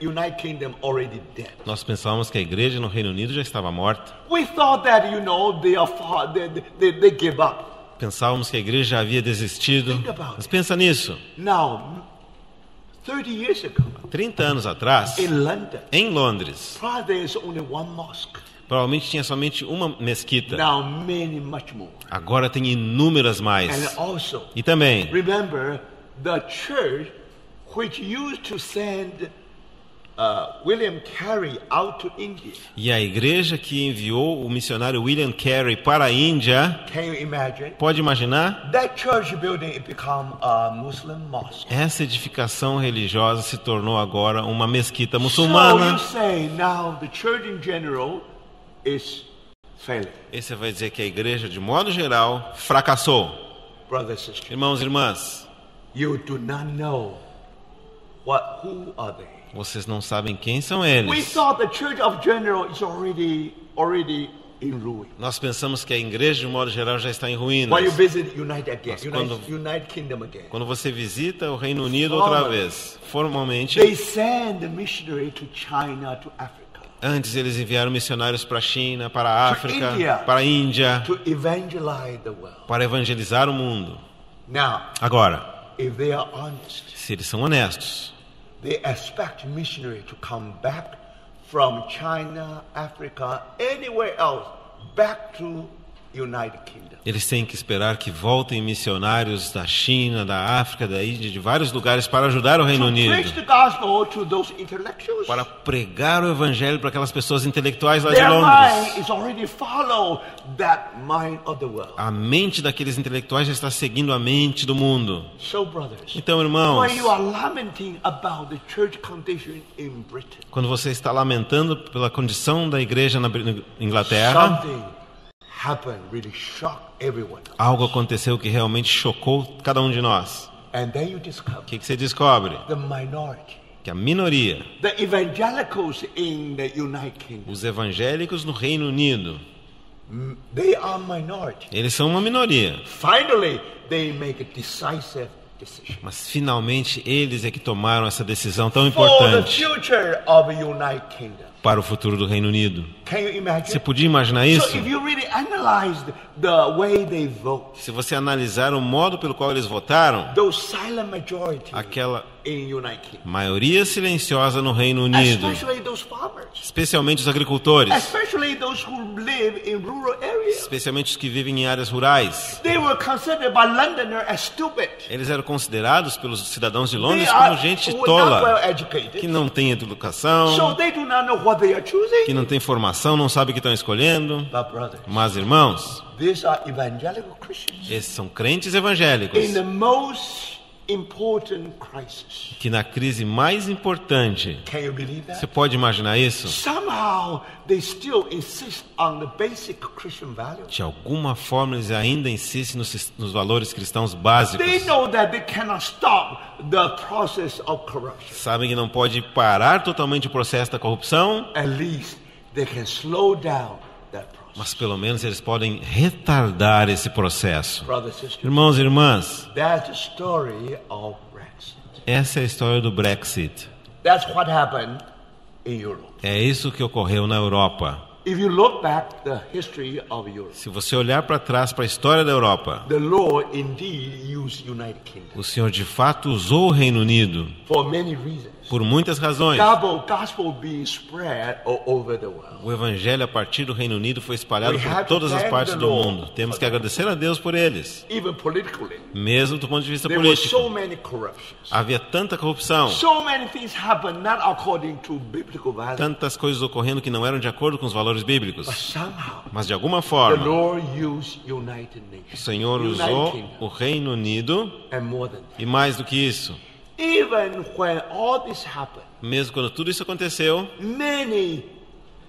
United Kingdom already dead. Nós pensávamos que a igreja no Reino Unido já estava morta. We thought that they give up. Pensávamos que a igreja já havia desistido. Think about Mas it. pensa nisso. Now, 30 years ago, 30 anos atrás, in London, em Londres, probably there is only one mosque. provavelmente tinha somente uma mesquita. Now many, much more. Agora tem inúmeras And mais. also, E também, remember the church which used to send William Carey out to India. e a igreja que enviou o missionário William Carey para a Índia, Can you imagine? pode imaginar? That church building it become a Muslim mosque. Essa edificação religiosa se tornou agora uma mesquita So you muçulmana. say now the church in general is failing. E você vai dizer que a igreja, de modo geral, fracassou. Brothers and sisters, Irmãos e irmãs, you do not know who are they. vocês não sabem quem são We eles. thought the church of general is already in ruin. Nós pensamos que a igreja, de modo geral, já está em ruínas. When you visit United quando- Kingdom again, Quando você visita o Reino Unido outra vez, formalmente, they send a missionary to China, to Africa, antes eles enviaram missionários para a China, para a África, India. para a Índia, to evangelize the world. para evangelizar o mundo. Now, Agora, if they are honest, se eles são honestos, they expect missionary to come back from China, Africa, anywhere else, back to United Kingdom. eles têm que esperar que voltem missionários da China, da África, da Índia, de vários lugares para ajudar o Reino To preach Unido, the gospel to those intellectuals. para pregar o evangelho para aquelas pessoas intelectuais lá de Their mind Londres. is already follow that mind of the world. A mente daqueles intelectuais já está seguindo a mente do mundo. So, brothers, Então, irmãos, when you are lamenting about the church condition in Britain, quando você está lamentando pela condição da igreja na Inglaterra, something happened really shocked everyone. algo aconteceu que realmente chocou cada um de nós. And then you discover O que você descobre? the minority, Que a minoria, the evangelicals in the United Kingdom, os evangélicos no Reino Unido, they are minority. eles são uma minoria. Finally, they make a decisive decision. Mas finalmente eles é que tomaram essa decisão tão For the importante future of the United Kingdom. para o futuro do Reino Unido. Can you imagine? Você podia imaginar So isso? if you really analyze the way they vote, Se você analisar o modo pelo qual eles votaram, those silent majority aquela in United Kingdom, maioria silenciosa no Reino Unido, especially those farmers, especialmente os agricultores, especially those who live in rural areas, especialmente os que vivem em áreas rurais, they were considered by Londoners as stupid. eles eram considerados pelos cidadãos de They Londres are como gente were not tola, well que educated, não tem so educação, they do not know what what they are choosing. que não têm formação, não sabem o que estão escolhendo. But brothers, Mas, irmãos, these are evangelical Christians esses são crentes evangélicos in the most important crisis. que na crise mais importante, Can you believe você that? pode imaginar isso? Somehow they still insist on the basic Christian values. De alguma forma eles ainda insistem nos valores cristãos básicos. They know that they cannot stop the process of corruption. Sabem que não pode parar totalmente o processo da corrupção, At least they can slow down that process. mas pelo menos eles podem retardar esse processo. Brothers and sisters, Irmãos e irmãs, that's the story of Brexit. essa é a história do Brexit. That's what happened in Europe. É isso que ocorreu na Europa. If you look back the history of Europe, Se você olhar para trás para a história da Europa, the Lord indeed used United Kingdom o Senhor de fato usou o Reino Unido for many reasons. por muitas razões. Gospel being spread all over the world. O Evangelho a partir do Reino Unido foi espalhado por todas as partes do mundo. Temos que agradecer a Deus por eles, Even politically, mesmo do ponto de vista there were político. so many corruptions. Havia tanta corrupção, So many things happened not according to biblical values. tantas coisas ocorrendo que não eram de acordo com os valores bíblicos. But somehow, Mas de alguma the forma, Lord used United o Nations. Senhor United usou Kingdom. o Reino Unido And more than that. e mais do que isso. Even when all this happened, Mesmo quando tudo isso aconteceu, many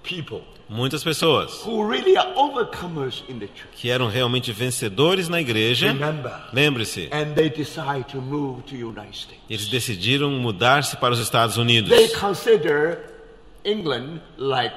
people muitas pessoas who really are overcomers in the church, que eram realmente vencedores na igreja, remember, lembre-se, and they decide to move to United States. eles decidiram mudar-se para os Estados Unidos. They consider England like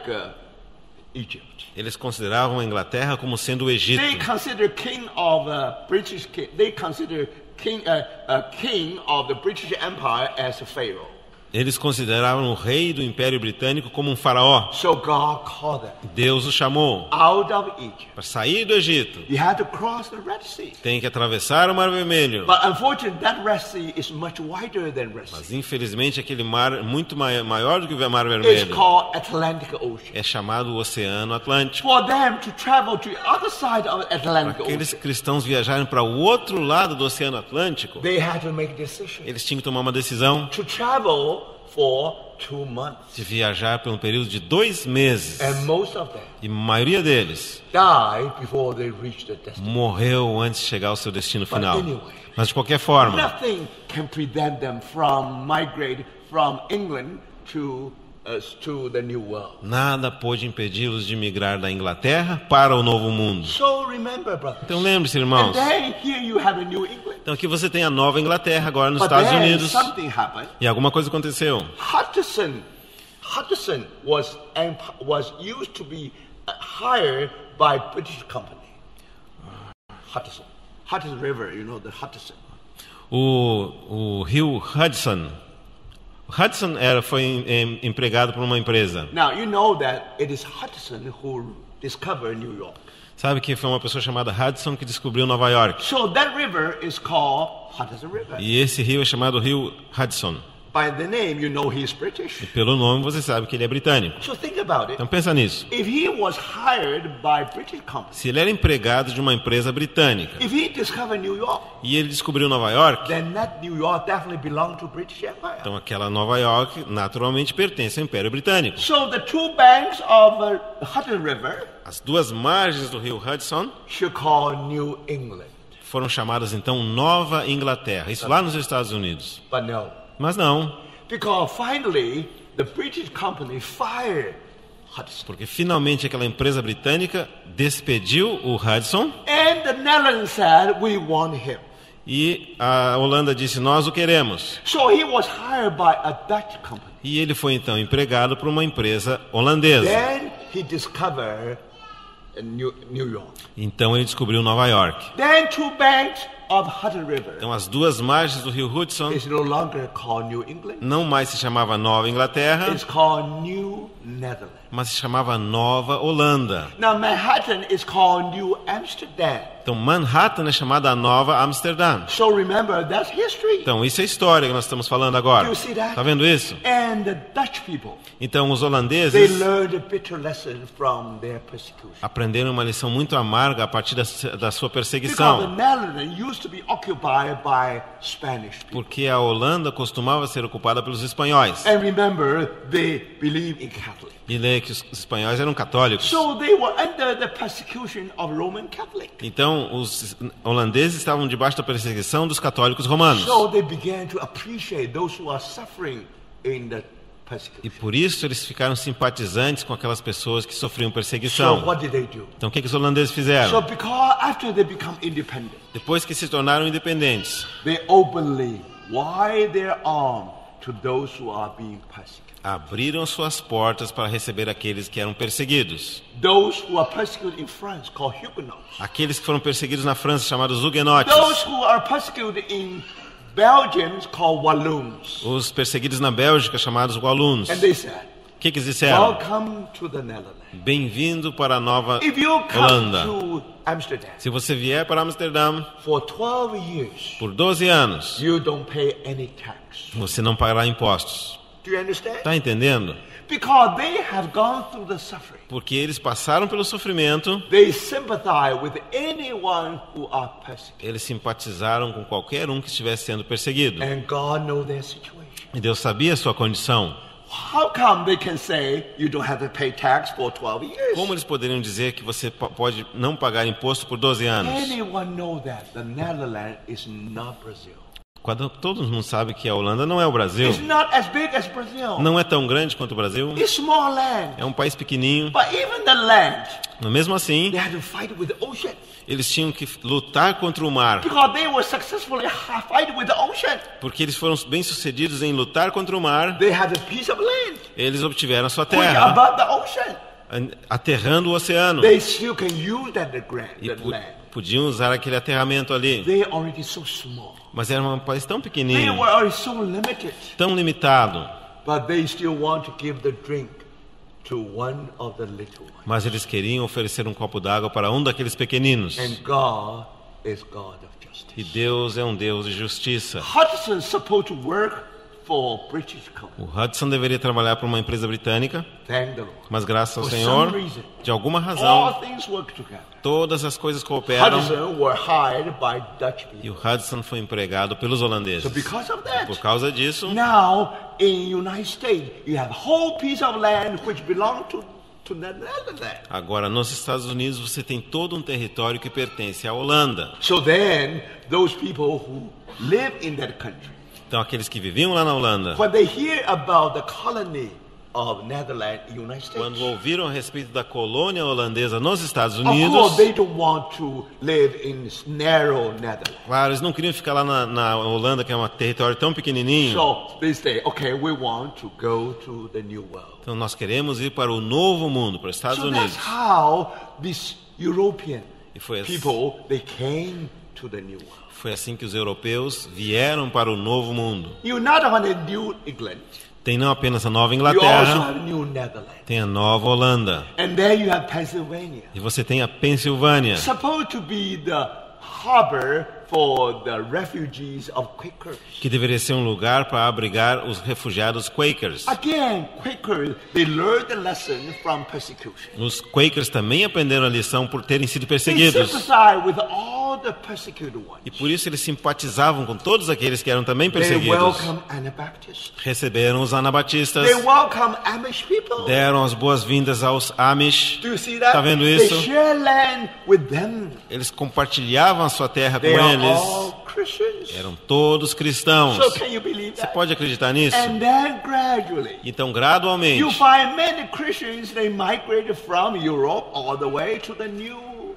Egypt. Eles consideravam a Inglaterra como sendo o Egito. They consider king of British king. They consider king of the British Empire as a pharaoh. Eles consideravam o rei do Império Britânico como um faraó. So God called them Deus o chamou out of Egypt. para sair do Egito. You had to cross the Red Sea. Tem que atravessar o Mar Vermelho. But unfortunately, that Red Sea is much wider than Red Mas Sea. infelizmente aquele mar é muito maior do que o Mar It's Vermelho. called Atlantic Ocean. É chamado o Oceano Atlântico. For them to travel to the other side of Atlantic Aqueles Ocean, cristãos viajarem para o outro lado do Oceano Atlântico, they had to make a decision eles tinham que tomar uma decisão to travel for 2 months. de viajar por um período de 2 meses. And most of them E a maioria deles died before they reached the destination. morreu antes de chegar ao seu destino final. anyway, Mas de qualquer forma, Nothing can prevent them from migrating from England to the New World. nada pôde impedi-los de migrar da Inglaterra para o Novo Mundo. So remember, brothers. Então lembre-se, And irmãos. then here you have a New England. Então aqui você tem a Nova Inglaterra agora nos But Estados then Unidos. something happened. E alguma coisa aconteceu. Hudson was used to be hired by British company. Hudson River, you know the Hudson. O rio Hudson. Hudson foi empregado por uma empresa. Now you know that it is Hudson who discovered New York. Sabe que foi uma pessoa chamada Hudson que descobriu Nova York. So that river is called Hudson River. E esse rio é chamado Rio Hudson. By the name, you know he's British. E pelo nome você sabe que ele é britânico. So think about it. Então pensa nisso. If he was hired by British company, Se ele era empregado de uma empresa britânica if he discovered New York, e ele descobriu Nova York, then that New York definitely belonged to British Empire. então aquela Nova York naturalmente pertence ao Império Britânico. So the two banks of the Hudson River As duas margens do rio Hudson should call New England. foram chamadas então Nova Inglaterra. Isso lá nos Estados Unidos. But no, Mas não, because finally the British company fired Hudson. porque finalmente aquela empresa britânica despediu o Hudson And the Netherlands said, we want him. e a Holanda disse: nós o queremos. So he was hired by a Dutch company. E ele foi então empregado por uma empresa holandesa. Then he discovered New York. Então ele descobriu Nova York. Then two banks of Hudson River Então as duas margens do rio Hudson is no longer called New England. não mais se chamava Nova Inglaterra, It's called New Netherlands. mas se chamava Nova Holanda. Now Manhattan is called New Amsterdam. Então Manhattan é chamada a Nova Amsterdã. So remember, that's history. Então isso é história que nós estamos falando agora. Do you see that? Tá vendo isso? And the Dutch people, Então os they holandeses learned a bitter lesson from their persecution. aprenderam uma lição muito amarga a partir da sua Because the perseguição. Netherlands used to be occupied by Spanish people. Porque a Holanda costumava ser ocupada pelos espanhóis. And remember, they believe in Catholic. E lê que os espanhóis eram católicos. So they were under the persecution of Roman Catholic. Então os holandeses estavam debaixo da perseguição dos católicos romanos. So they began to appreciate those who are suffering in the E persecution. por isso eles ficaram simpatizantes com aquelas pessoas que sofriam So perseguição. what did they do? Então o que os holandeses So fizeram? because after they become independent, Depois que se tornaram independentes, they openly wide their arm to those who are being persecuted. abriram suas portas para receber aqueles que eram perseguidos. Those who are persecuted in France, called Huguenots. Aqueles que foram perseguidos na França, chamados huguenotes. Those who are persecuted in Belgium, called Walloons. Os perseguidos na Bélgica, chamados Walloons. And they said, O que eles disseram? welcome to the Netherlands. Bem-vindo para a Nova If you come Holanda. to Amsterdam Se você vier para Amsterdã for 12 years, por 12 anos, you don't pay any tax. você não pagará impostos. Do you understand? Está entendendo? Because they have gone through the suffering. Porque eles passaram pelo sofrimento, They sympathize with anyone who are persecuted. eles simpatizaram com qualquer um que estivesse sendo perseguido. And God knows their situation. E Deus sabia a sua condição. How come they can say you don't have to pay tax for 12 years? Como eles poderiam dizer que você pode não pagar imposto por 12 anos? Anyone know that the Netherlands is not Brazil. Quando todo mundo sabe que a Holanda não é o Brasil, It's not as big as Brazil. não é tão grande quanto o Brasil, It's small land. é um país pequenininho, But even the land, mas mesmo assim, they had to fight with the ocean. eles tinham que lutar contra o mar, Because they were successfully fighting with the ocean. porque eles foram bem-sucedidos em lutar contra o mar, They had a piece of land eles obtiveram a sua which terra, above the ocean. aterrando o oceano, They still can use that the e land. podiam usar aquele aterramento ali, They are already so small. mas era um país tão They pequenininho, were already so limited. tão limitado, But they still want to give the drink to one of the little ones. mas eles queriam oferecer um copo d'água para um daqueles pequeninos. And God is God of E justice. Deus é um Deus de justiça. Hudson is supposed to work for British company. O Hudson deveria trabalhar para uma empresa britânica, Thank the Lord. mas graças ao For Senhor, some reason, de alguma all razão, things work together. todas as coisas cooperam Hudson were hired by Dutch e o people. Hudson foi empregado pelos holandeses. So because of that, Por causa disso, now in United States you have a whole piece of land which belongs to the Netherlands. agora nos Estados Unidos você tem todo um território que pertence à Holanda. So then those people who live in that country, Então aqueles que viviam lá na Holanda, when they hear about the colony of Netherlands in United States, quando ouviram a respeito da colônia holandesa nos Estados of course Unidos, they don't want to live in this narrow Netherlands. claro, eles não queriam ficar lá na Holanda, que é um território tão pequenininho. So they say, okay, we want to go to the new world. Então nós queremos ir para o novo mundo, para os Estados So that's Unidos. how these European E foi assim, people, they came to the new world. foi assim que os europeus vieram para o novo mundo. You not only New England, Tem não apenas a Nova you also Inglaterra, have New Netherlands. tem a Nova Holanda. And then you have Pennsylvania. E você tem a Pensilvânia, Supposed to be the harbor for the refugees of Quakers. que deveria ser um lugar para abrigar os refugiados Quakers. Again, Quakers, they learned the lesson from persecution. Os Quakers também aprenderam a lição por terem sido They perseguidos. sympathize with all the persecuted ones. E por isso eles simpatizavam com todos aqueles que eram também They perseguidos. welcome Anabaptists. Receberam os anabatistas, They welcome Amish people. deram as boas-vindas aos Amish. Do you see that? Tá vendo They isso? share land with them. Eles compartilhavam a sua terra com They are eles. all Christians. Eram todos cristãos. So can you believe Você that? pode acreditar nisso? And then gradually, Então, gradualmente, you find many Christians, they migrated from Europe all the way to the New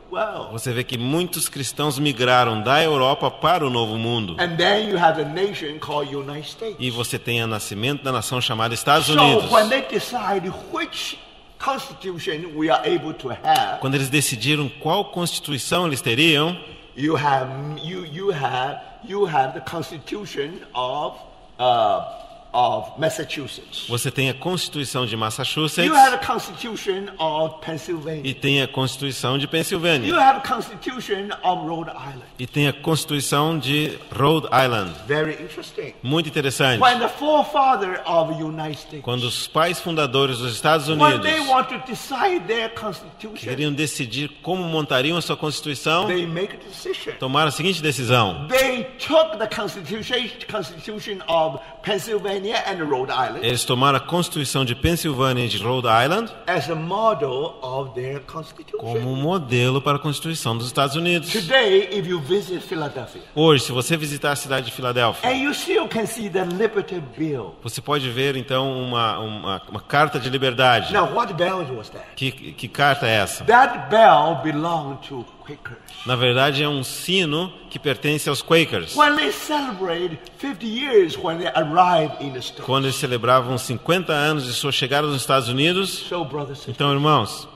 World. você vê que muitos cristãos migraram da Europa para o Novo Mundo. And then you have a nation called United States. E você tem o nascimento da nação chamada Estados So Unidos. when they decide which constitution we are able to have, Quando eles decidiram qual constituição eles teriam, you have the constitution of of Massachusetts. Você tem a Constituição de You Massachusetts have a Constitution of Pennsylvania. e tem a Constituição de You Pensilvânia have a Constitution of Rhode Island. e tem a Constituição de Rhode Island. Very interesting. Muito interessante. When the forefather of the United States, Quando os pais fundadores dos Estados when Unidos they want to decide their constitution, queriam decidir como montariam a sua Constituição, they make a decision. tomaram a seguinte decisão. They took the Constitution of Pennsylvania and Rhode Island Eles tomaram a Constituição de Pensilvânia e de Rhode Island as a model of their constitution. como modelo para a Constituição dos Estados Unidos. Today, if you visit Philadelphia, Hoje, se você visitar a cidade de Filadélfia, and you still can see the Liberty Bill. você pode ver então uma carta de liberdade. Now, what bell was that? Que carta é essa? That bell belonged to Quakers. Na verdade, é um sino que pertence aos Quakers. When they celebrate 50 years when they arrived in the States. Quando eles celebravam 50 anos de sua chegada nos Estados Unidos. So, brothers and sisters, Então, irmãos,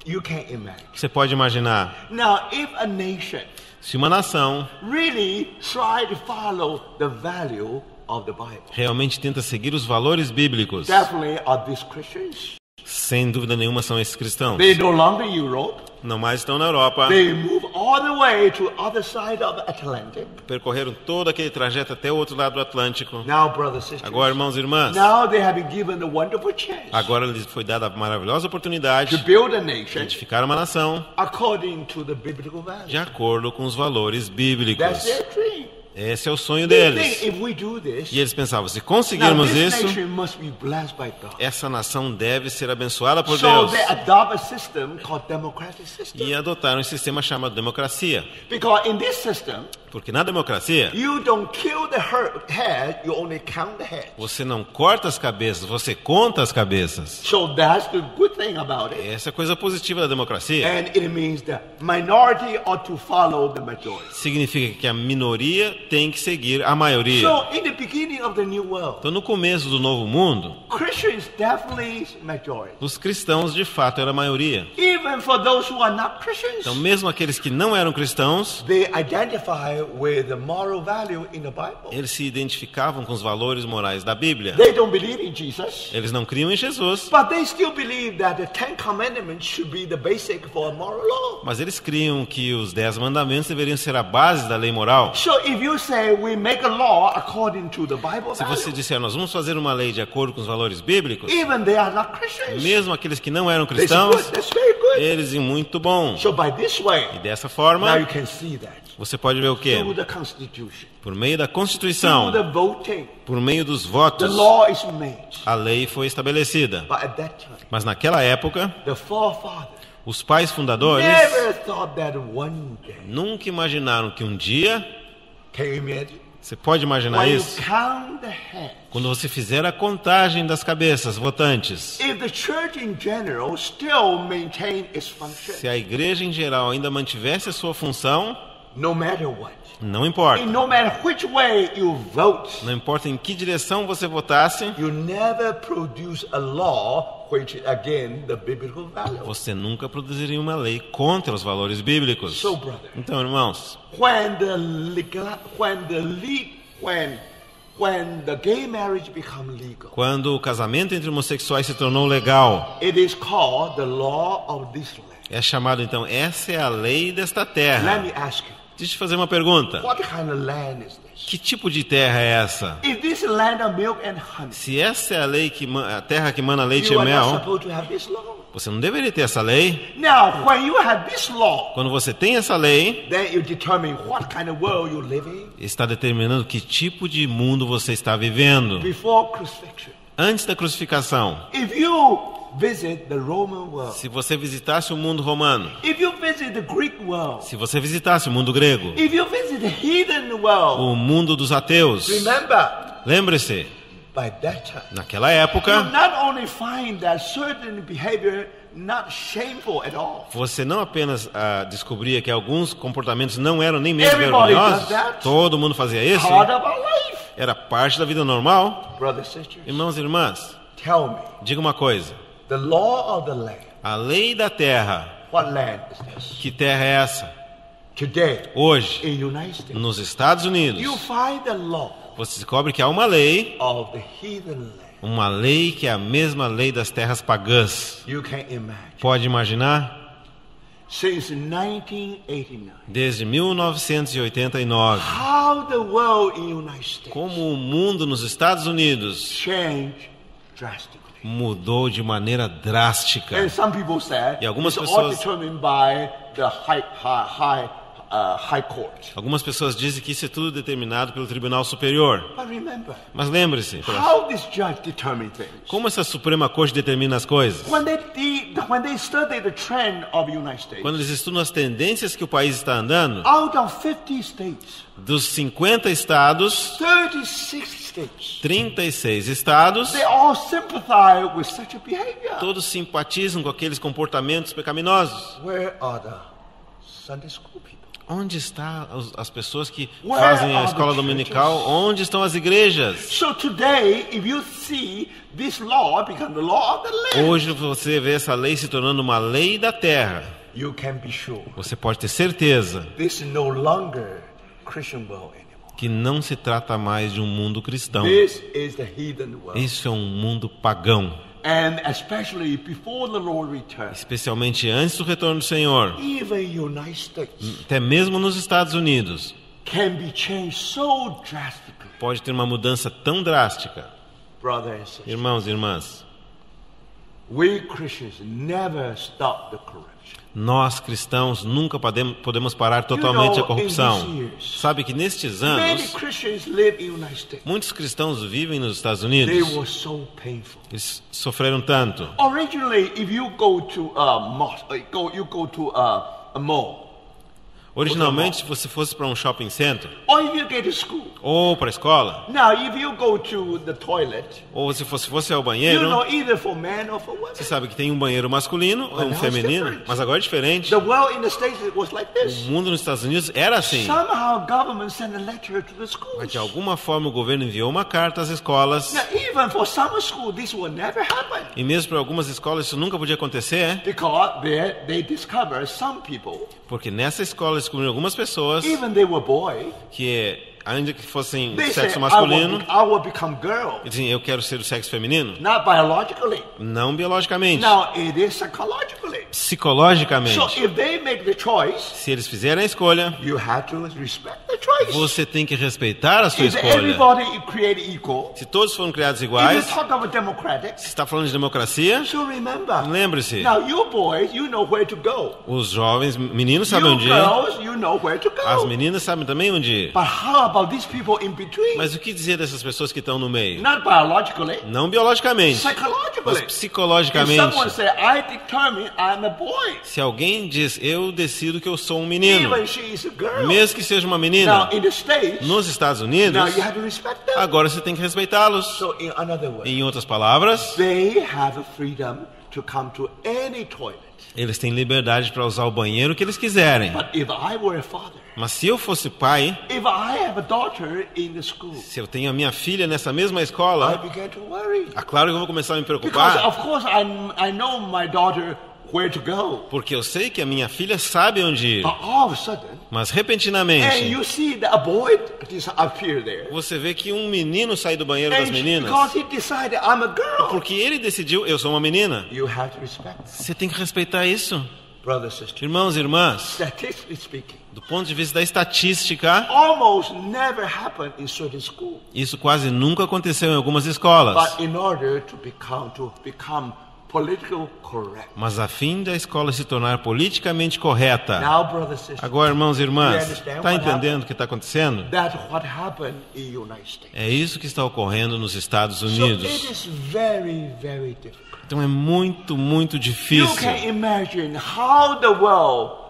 you can't imagine. você pode imaginar, Now, if a nation se uma nação really try to follow the value of the Bible, realmente tenta seguir os valores bíblicos, definitely are these Christians. sem dúvida nenhuma são esses cristãos. They no longer in Europe. Não mais estão na Europa, They move all the way to other side of the Atlantic. percorreram todo aquele trajeto até o outro lado do Atlântico. Now, brothers and sisters, Agora, irmãos e irmãs, now they have been given a wonderful chance agora lhes foi dada a maravilhosa oportunidade to build a de nation edificar uma nação according to the biblical values. de acordo com os valores That's bíblicos. their dream. Esse é o sonho They deles. think if we do this, E eles pensavam, se now conseguirmos this isso, nation must be blessed by God. essa nação deve ser abençoada por So Deus. they adopt a system called democratic system. E adotaram um sistema chamado democracia. Because in this system, Porque na democracia, you don't kill the head, you only count the head. você não corta as cabeças, você conta as cabeças. So that's the good thing about it. Essa é a coisa positiva da democracia. And it means the minority ought to follow the majority. Significa que a minoria tem que seguir a maioria. So in the beginning of the new world, Então, no começo do novo mundo, Christians definitely majority. os cristãos de fato eram a maioria. Even for those who are not Christians, Então, mesmo aqueles que não eram cristãos, they identify with the moral value in the Bible. eles se identificavam com os valores morais da Bíblia. They don't believe in Jesus, Eles não criam em Jesus, but they still believe that the 10 Commandments should be the basic for a moral law. mas eles criam que os 10 mandamentos deveriam ser a base da lei moral. So if you say we make a law according to the Bible Se você value, disser, nós vamos fazer uma lei de acordo com os valores bíblicos, even they are not Christians, mesmo aqueles que não eram they say, good, cristãos, that's very good. eles dizem muito bom. So by this way, E dessa now forma, you can see that você pode ver o quê? through the Constitution, Por meio da through Constituição, the voting, por meio dos the votos, law is made. a lei foi estabelecida. But at that time, Mas naquela época, the forefathers os pais fundadores never thought that one day. nunca imaginaram que um dia, Can you imagine? você pode imaginar When you isso? count the heads, Quando você fizer a contagem das cabeças votantes, if the church in general still maintain its function, se a igreja em geral ainda mantivesse a sua função, no matter what, não importa. and no matter which way you vote, Não importa em que direção você votasse, you never produce a law which again the biblical value. você nunca produziria uma lei contra os valores bíblicos. So, brother, Então, irmãos, when the gay marriage become legal, quando o casamento entre homossexuais se tornou legal, it is called the law of this land. é chamado então, essa é a lei desta Let terra. me ask you, Deixa eu te fazer uma pergunta. what kind of land is this? Que tipo de terra é essa? Is this land of milk and honey? Se essa é a lei a terra que mana leite You e are not mel, supposed to have this law. você não deveria ter essa lei. Now, when you have this law, Quando você tem essa lei, then you determine what kind of world you live in está determinando que tipo de mundo você está vivendo. before crucifixion. Antes da crucificação, If you visit the Roman world, se você visitasse o mundo romano, if you visit the Greek world, se você visitasse o mundo grego, if you visit the heathen world, o mundo dos ateus, remember, lembre-se, by that time, naquela you época, not only find that certain behavior not shameful at all. você não apenas descobria que alguns comportamentos não eram nem mesmo Everybody vergonhosos, does that. todo mundo fazia isso, Part of our life. era parte da vida normal. Brothers and sisters, Irmãos e irmãs, tell me, diga uma coisa, the law of the land, a lei da terra, what land is this? que terra é essa? Today, Hoje, in the United States, nos Estados Unidos, you find the law você descobre que há uma lei, of the heathen land. uma lei que é a mesma lei das terras pagãs. You can imagine. Pode imaginar? Since 1989, Desde 1989, how the world in the United States como o mundo nos Estados Unidos changed drastically. mudou de maneira drástica. And some people said E algumas it's all pessoas- determined by the high court. Algumas pessoas dizem que isso é tudo determinado pelo Tribunal Superior. But remember, Mas lembre-se, how this judge determine things. como essa Suprema Corte determina as coisas? When they study the trend of the United States, Quando eles estudam as tendências que o país está andando, out of 50 states, dos 50 estados, 36 states, 36 estados, they all sympathize with such a behavior. todos simpatizam com aqueles comportamentos pecaminosos. Where are the Sunday school people? Onde estão as pessoas que Where fazem a are the escola churches? dominical? Onde estão as igrejas? So today, if you see this law become the law of the land, Hoje você vê essa lei se tornando uma lei da terra. you can be sure Você pode ter certeza this is no longer Christian world anymore. que não se trata mais de um mundo cristão. This is the heathen world. Isso é um mundo pagão. And especially before the Lord returns, Especialmente antes do retorno do Senhor. even United States Até mesmo nos Estados Unidos. can be changed so drastically. Pode ter uma mudança tão drástica. Brothers and sisters, Irmãos e irmãs, we Christians never stop the corruption. nós cristãos nunca podemos parar totalmente a corrupção. Sabe que nestes Many anos, Christians live in the United States. muitos cristãos vivem nos Estados They Unidos. were so painful. Eles sofreram tanto. Originally, if you go to a mosque, you go to a mall, Originalmente, se você fosse para um shopping center, or if you get to school. ou para a escola, Now, if you go to the toilet, ou se fosse ao you banheiro, know, either for men or for women. você sabe que tem um banheiro masculino ou um now it's feminino, different. mas agora é diferente. The world in the States was like O this. mundo nos Estados Unidos era assim. Somehow, government sent a letter to the Mas schools. de alguma forma o governo enviou uma carta às escolas. Now, even for summer school, this will never happen. E mesmo para algumas escolas isso nunca podia acontecer, Because they discovered some people, porque nessa escola descobriram algumas pessoas even they were boy, que, ainda que fossem they said, sexo masculino, I will become girl. diziam, eu quero ser o sexo feminino. Not biologically. Não biologicamente, Now, it is psychologically. psicologicamente. So if they make the choice, Se eles fizerem a escolha, you have to respect the choice. você tem que respeitar a sua If escolha. everybody created equal, Se todos foram criados if you iguais, talk about democratic, se está falando de democracia, so remember, lembre-se, now you boys, you know where to go. os jovens, meninos sabem You onde ir, girls, you know where to as go. meninas sabem também onde ir. But how about these people in between? Mas o que dizer dessas pessoas que estão no meio? Not biologically, Não biologicamente, mas psychologically. If psicologicamente. someone say, I determine I'm a boy, Se alguém diz, eu decido que eu sou um menino, even she is a girl. mesmo que seja uma menina, Now in the States, nos Estados Unidos, now you have to respect them. agora você tem que respeitá-los. So in another way, Em outras palavras, they have a freedom to come to any toilet. eles têm liberdade para usar o banheiro que eles quiserem. But if I were a father, Mas se eu fosse pai, if I have a daughter in the school, se eu tenho a minha filha nessa mesma I escola, began to worry. claro que eu vou começar a me Because preocupar, of course I know my daughter where to go. porque eu sei que a minha filha sabe onde ir. But all of a sudden, Mas and repentinamente, you see that a boy appear there. você vê que um menino sai do banheiro das And meninas, because he decided I'm a girl, porque ele decidiu, eu sou uma menina. you have to respect. Você tem que respeitar isso. Brothers and sisters, Irmãos e irmãs, statistically speaking, do ponto de vista da estatística, almost never happened in certain schools. isso quase nunca aconteceu em algumas escolas. But in order to become political correct. Mas a fim da escola se tornar politicamente correta. Now, brothers and sisters, Agora, irmãos e irmãs, You understand está what entendendo o que está acontecendo? that's what happened in United States. É isso que está ocorrendo nos Estados So Unidos. it is very, very difficult. Então é muito, muito You difícil. can imagine how the world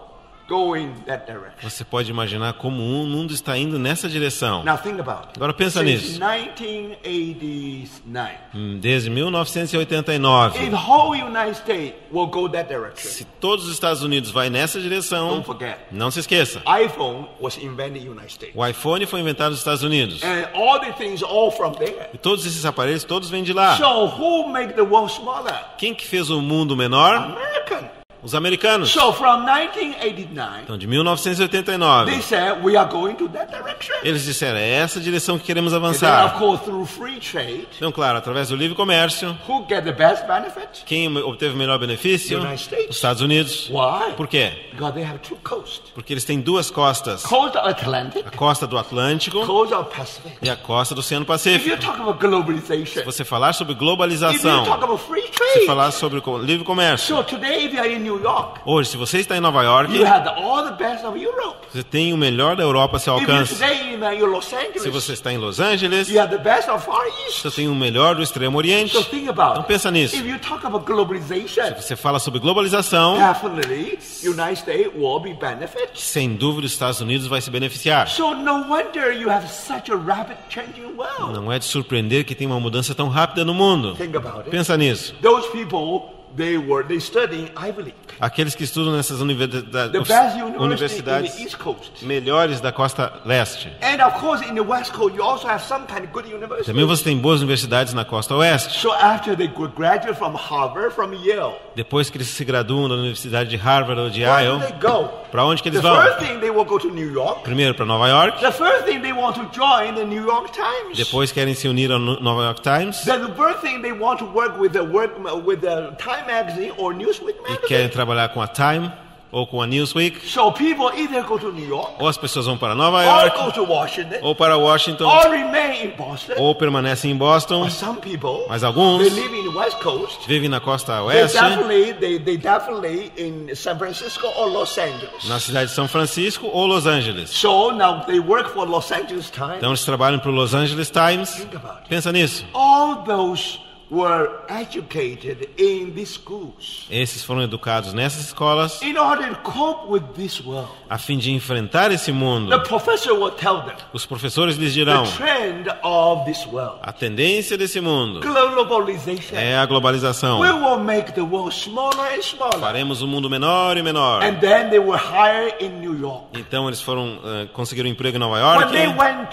going that direction. Você pode imaginar como o mundo está indo nessa direção. Now think about it. Agora pensa Since nisso. 1989, Desde 1989, if the whole United States will go that direction, se todos os Estados Unidos vai nessa direção, don't forget, não se esqueça. iPhone was invented in the United States. O iPhone foi inventado nos Estados Unidos. And all the things all from there. E todos esses aparelhos, todos vêm de lá. So who made the world smaller? Quem que fez o mundo menor? American. os americanos. So from 1989, Então, de 1989, they said we are going to that direction. eles disseram, é essa a direção que queremos And then, of avançar. course, through free trade, Então, claro, através do livre comércio, who get the best benefit? quem obteve o melhor benefício? United States. Os Estados Unidos. Why? Por quê? Because they have two coasts. Porque eles têm duas costas. Coast of Atlantic, A costa do Atlântico coast of Pacific. e a costa do Oceano If you Pacífico. talk about globalization, Você falar sobre if you globalização, talk about free você trade, falar sobre o livre comércio. so today if you are in New York, Hoje, se você está em Nova York, you have all the best of Europe. você tem o melhor da Europa a seu If you alcance. today in Los Se Angeles, você está em Los Angeles, you have the best of Far você East. tem o melhor do Extremo Oriente. So think about Então pensa nisso. it. If you talk about globalization, Você fala sobre globalização, definitely United States will be benefit. sem dúvida os Estados Unidos vai se beneficiar. So no wonder you have such a rapid changing world. Não é de surpreender que tem uma mudança tão rápida no mundo. Think about it. Pensa nisso. Those people, they study in Ivy League, Aqueles que estudam nessas the best university in the universidades East Coast. melhores da costa leste. And of course, in the West Coast, you also have some kind of good university. Também você tem boas universidades na costa oeste. So after they graduate from Harvard, from Yale, Depois que eles se graduam da Universidade de Harvard ou de where do Yale, they go? para onde que eles The vão? first thing they will go to New York. Primeiro para Nova York, The first thing they want to join the New York Times. depois querem se unir ao Nova York Times Then the first thing they want to work with the Time magazine or Newsweek e querem magazine. trabalhar com a Time ou com a Newsweek, So people either go to New York, ou as pessoas vão para Nova or York, go to Washington, ou para Washington, or remain in Boston. ou permanecem em Boston, But some people, mas alguns they live in the West Coast. vivem na costa They oeste, definitely in San Francisco or Los Angeles. na cidade de São Francisco ou Los Angeles. So now they work for Los Angeles Times. Então eles trabalham para o Los Angeles Times. Think about it. Pensa nisso. All those were educated in these schools Esses foram educados nessas escolas in order to cope with this world. a fim de enfrentar esse mundo. The professor will tell them Os professores lhes dirão: the trend of this world. a tendência desse mundo Globalization. é a globalização. We will make the world smaller and smaller. Faremos o mundo menor e menor. And then they were hired in New York. Então eles conseguiram emprego em Nova When they York. went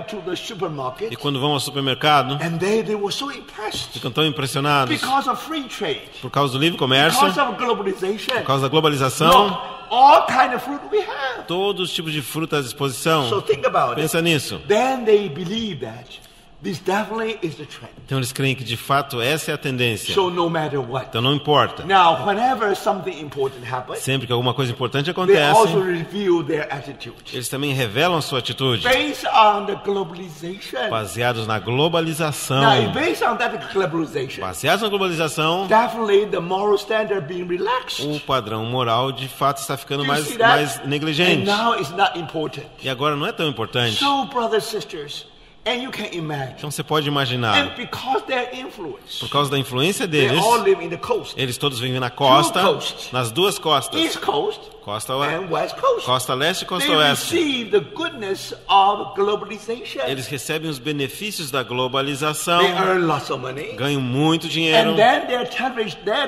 to the supermarket, E quando vão ao supermercado, and they were so impressed ficam tão impressionados because of free trade, por causa do livre comércio, because of globalization. por causa da globalização. Look, all kind of fruit we have. Todos os tipos de fruta à disposição. So think about it. Pensa nisso. Then they believe that this definitely is the trend. Então eles creem que de fato essa é a tendência. So no matter what. Então não importa. Now, whenever something important happens, Sempre que alguma coisa importante they acontece, also reveal their attitude. eles também revelam sua atitude, Based on the globalization. baseados na Now, globalização. based on that globalization, Baseados na globalização, definitely the moral standard being relaxed. o padrão moral de fato está ficando Do you mais see that? And negligente. now it's not important. E agora não é tão importante. So, brothers, sisters, and you can imagine, Então você pode and imaginar, because their influence, por causa da influência they deles, all live in the coast, eles todos vivem na costa, coasts. nas duas costas, East Coast costa and West Coast. Costa leste e costa They oeste. receive the goodness of globalization. Eles recebem os benefícios da globalização, They earn lots of money. ganham muito dinheiro. And then their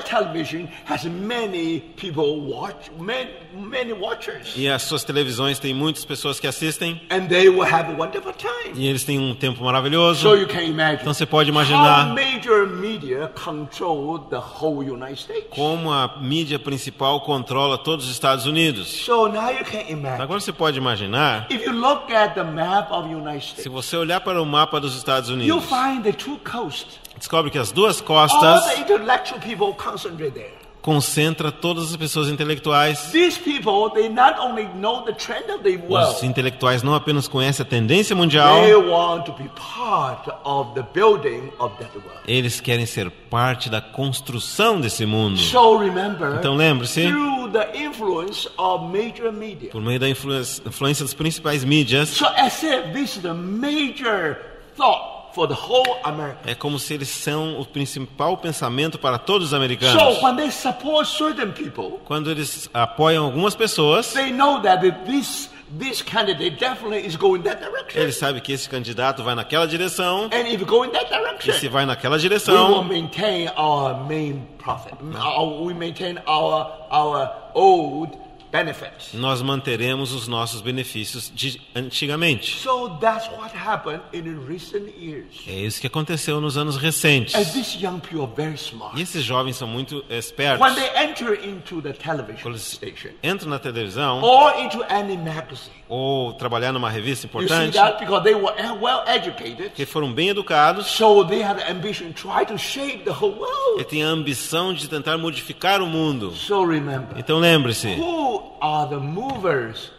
television has many people watch, many watchers. E as suas televisões têm muitas pessoas que assistem. And they will have a wonderful time. E eles têm um tempo maravilhoso. So you can imagine Então você pode how imaginar major media control the whole United States. como a mídia principal controla todos os Estados Unidos. So now you can imagine. Agora você pode imaginar, If you look at the map of the United se States, você olhar para o mapa dos Estados you'll Unidos, find the two coasts. descobre que as duas All costas the intellectual people concentrate there. concentram todas as pessoas intelectuais. These people, they not only know the trend of the Os world, intelectuais não apenas conhecem a tendência mundial, they want to be part of the building of that world. eles querem ser parte da construção desse mundo. So remember, Então lembre-se, through the influence of major media. por meio da influência das principais mídias, So as if this is the major thought for the whole America. é como se eles são o principal pensamento para todos os americanos. So when they support certain people, Quando eles apoiam algumas pessoas, they know that this candidate definitely is going that direction. eles sabem que esse candidato vai naquela direção, And if you go in that e se direction, vai naquela we will direção, maintain our main profit. We maintain our old benefits. nós manteremos os nossos benefícios de antigamente. So that's what happened in the recent years. É isso que aconteceu nos anos recentes. And these young people are very smart. E esses jovens são muito espertos. When they enter into the television Quando eles station entram na televisão or into any magazine, ou trabalhar numa revista you see importante, that because they were well educated, que foram bem educados, so they had the ambition to try to shape the whole e world. têm a ambição de tentar modificar o mundo. So remember, Então lembre-se, who are the movers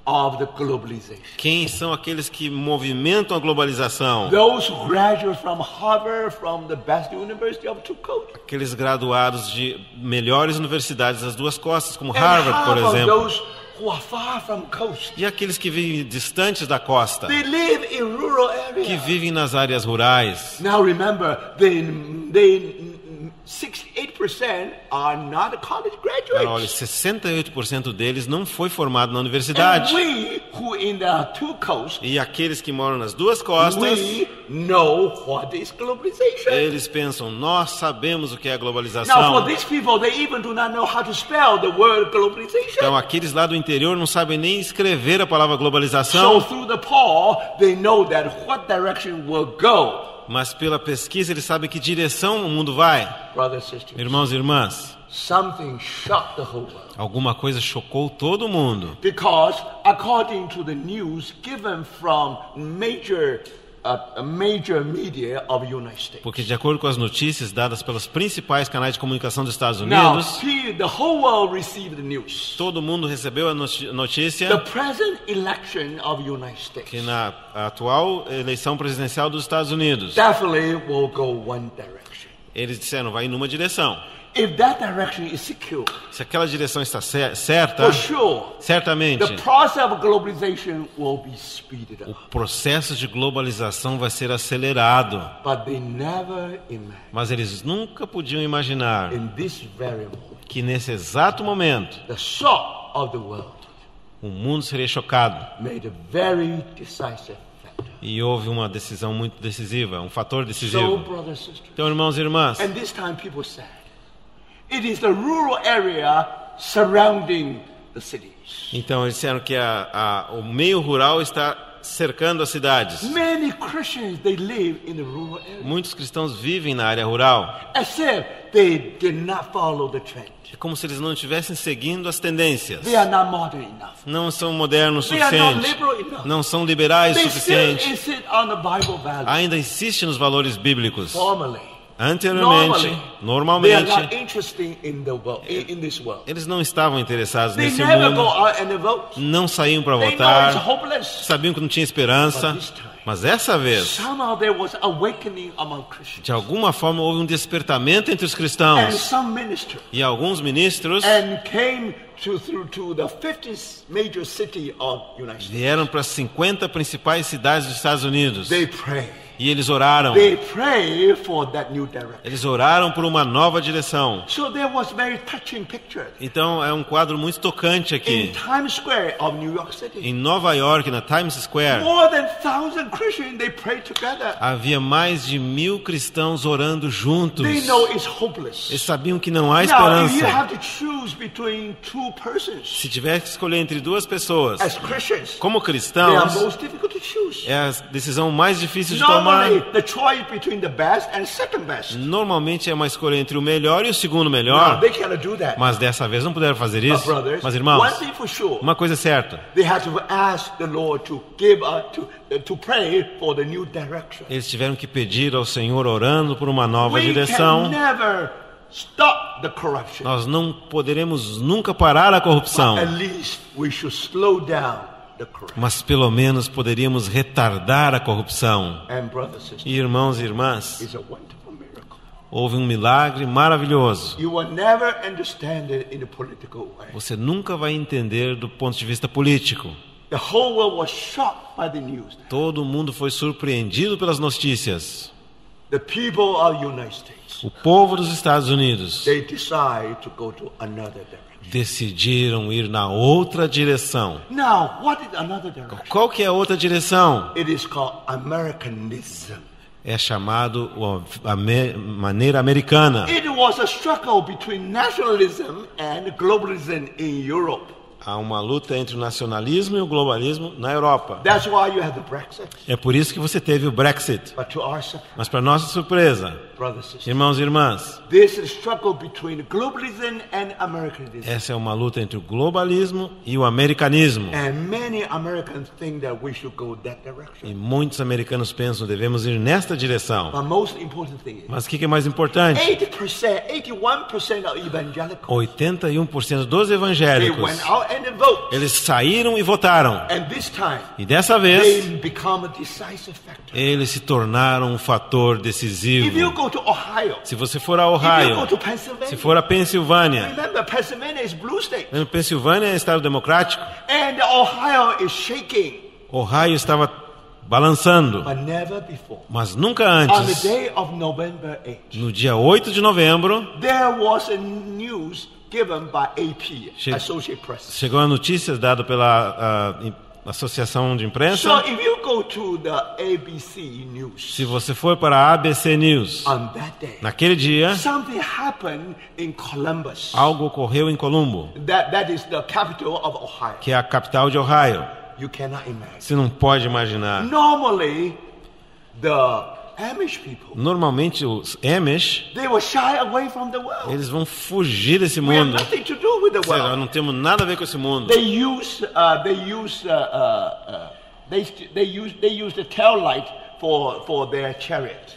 of the globalization? quem são aqueles que movimentam a globalização? Those who graduate from Harvard, from the best university of two coasts. Aqueles graduados de melhores universidades das duas costas, como And Harvard, por half of exemplo. those who are far from coast. E aqueles que vivem distantes da costa, They live in rural que areas. vivem nas áreas rurais. Now remember, 68% are not college Olha, graduates. 68% deles não foi formado na And universidade. we who in the two coasts, E aqueles que moram nas duas costas, we know what is globalization. eles pensam, nós sabemos o que é a Now for globalização. these people, they even do not know how to spell the word globalization. Então aqueles lá do interior não sabem nem escrever a palavra So globalização, through the poll, they know that what direction will go. mas pela pesquisa eles sabem que direção o mundo vai. Brothers and sisters, Irmãos e irmãs, something shocked the whole world. alguma coisa chocou todo mundo. Because according to the news given from major media of United States. Porque de acordo com as notícias dadas pelos principais canais de comunicação dos Estados Now, Unidos, the whole world received the news. todo mundo recebeu a The notícia present election of United States que na atual eleição presidencial dos Estados Unidos, definitely will go one direction. eles disseram, vai numa direção. If that direction is secure, Se aquela direção está certa, for sure, certamente the process of globalization will be speeded o up. processo de globalização vai ser acelerado. But they never imagined Mas eles nunca podiam imaginar in this very moment que nesse exato momento the shock of the world o mundo seria chocado. made a very decisive factor. E houve uma decisão muito decisiva, um fator So, decisivo. brothers and sisters, Então, irmãos e irmãs, and this time people said, it is the rural area surrounding the cities. então eles disseram que o meio rural está cercando as cidades. Many Christians, they live in the rural area. Muitos cristãos vivem na área rural. As if they did not follow the trend. É como se eles não estivessem seguindo as tendências. They are not modern enough. Não são modernos o They are not suficiente. liberal enough. Não são liberais o They still suficiente. insist on the Bible values. Ainda insiste nos valores bíblicos. Formally. Anteriormente, They are normalmente, not interested in the world, in this world. eles não estavam interessados They nesse never go mundo. out and vote. Não saíam para They know it's votar. hopeless. Sabiam que não tinha esperança. But this time, Mas dessa vez, somehow there was awakening among Christians. de alguma forma, houve um despertamento entre os And cristãos. some ministers E alguns ministros and came through to the 50th major city of United States. vieram para as 50 principais cidades dos Estados Unidos. They pray. E eles oraram. They pray for that new direction. Eles oraram por uma nova direção. So there was very touching picture. Então é um quadro muito tocante In aqui. Times Square of New York City, Em Nova York, na Times Square, more than 1,000 Christians, they pray together. havia mais de 1000 cristãos orando juntos. They know it's hopeless. Eles sabiam que não há Now, if you esperança. have to choose between two persons, Se tivesse que escolher entre duas pessoas, as Christians, como they are cristãos, most difficult to choose. é a decisão mais difícil de tomar. Normally, the choice between the best and second best. Normalmente é uma escolha entre o melhor e o segundo No, melhor. they cannot do that. Mas dessa vez não puderam fazer But isso. brothers, Mas one irmãos, thing for sure, uma coisa é certa. they had to ask the Lord to give to pray for the new direction. Eles tiveram que pedir ao Senhor orando por uma nova We direção. can never stop the corruption. Nós não poderemos nunca parar a corrupção. At least we should slow down the corruption. Mas pelo menos poderíamos retardar a corrupção. And brothers and sisters, E irmãos e irmãs, it's a wonderful miracle. houve um milagre maravilhoso. You will never understand it in a political way. Você nunca vai entender do ponto de vista político. The whole world was shocked by the news. Todo mundo foi surpreendido pelas notícias. The people of the United States, O povo dos Estados Unidos they decide to go to another direction. decidiram ir na outra direção. Now, what is another direction? Qual que é a outra direção? It is called Americanism. É chamado a maneira americana. It was a struggle between nationalism and globalism in Europe. há uma luta entre o nacionalismo e o globalismo na Europa. That's why you have the Brexit. É por isso que você teve o Brexit. But to our surprise, Mas para nossa surpresa, brothers and sisters, irmãos e irmãs, this is a struggle between globalism and Americanism. essa é uma luta entre o globalismo e o americanismo. And many Americans think that we should go that E direction. muitos americanos pensam que devemos ir nesta direção. But most important thing is, Mas o que é mais importante? 80%, 81% of evangelicals, 81% dos they evangélicos, went out and they voted. eles saíram e votaram. And this time, E dessa they vez, become a decisive factor. eles se tornaram um fator If you decisivo. go to Ohio, Se você for a if you go Ohio, to se Pennsylvania, for a Pensilvânia, remember Pennsylvania is blue state, Pensilvânia é estado democrático, and Ohio is shaking, Ohio estava balançando, but never before. mas nunca On the antes. day of November 8th, No dia 8 de novembro, there was a news given by AP, Che- Associated Press. chegou a notícia dada pela Associação de So Imprensa. if you go to the ABC News, Se você for para a ABC News, on that day, naquele dia, something happened in Columbus. algo ocorreu em Colombo, That is the capital of Ohio. que é a capital de Ohio. You cannot imagine. Você não pode imaginar. Normally, the Amish people, Normalmente os Amish, they will shy away from the world. eles vão fugir desse We have mundo. nothing to do with the Ou seja, world. não temos nada a ver com esse mundo. They use the tail light for their chariot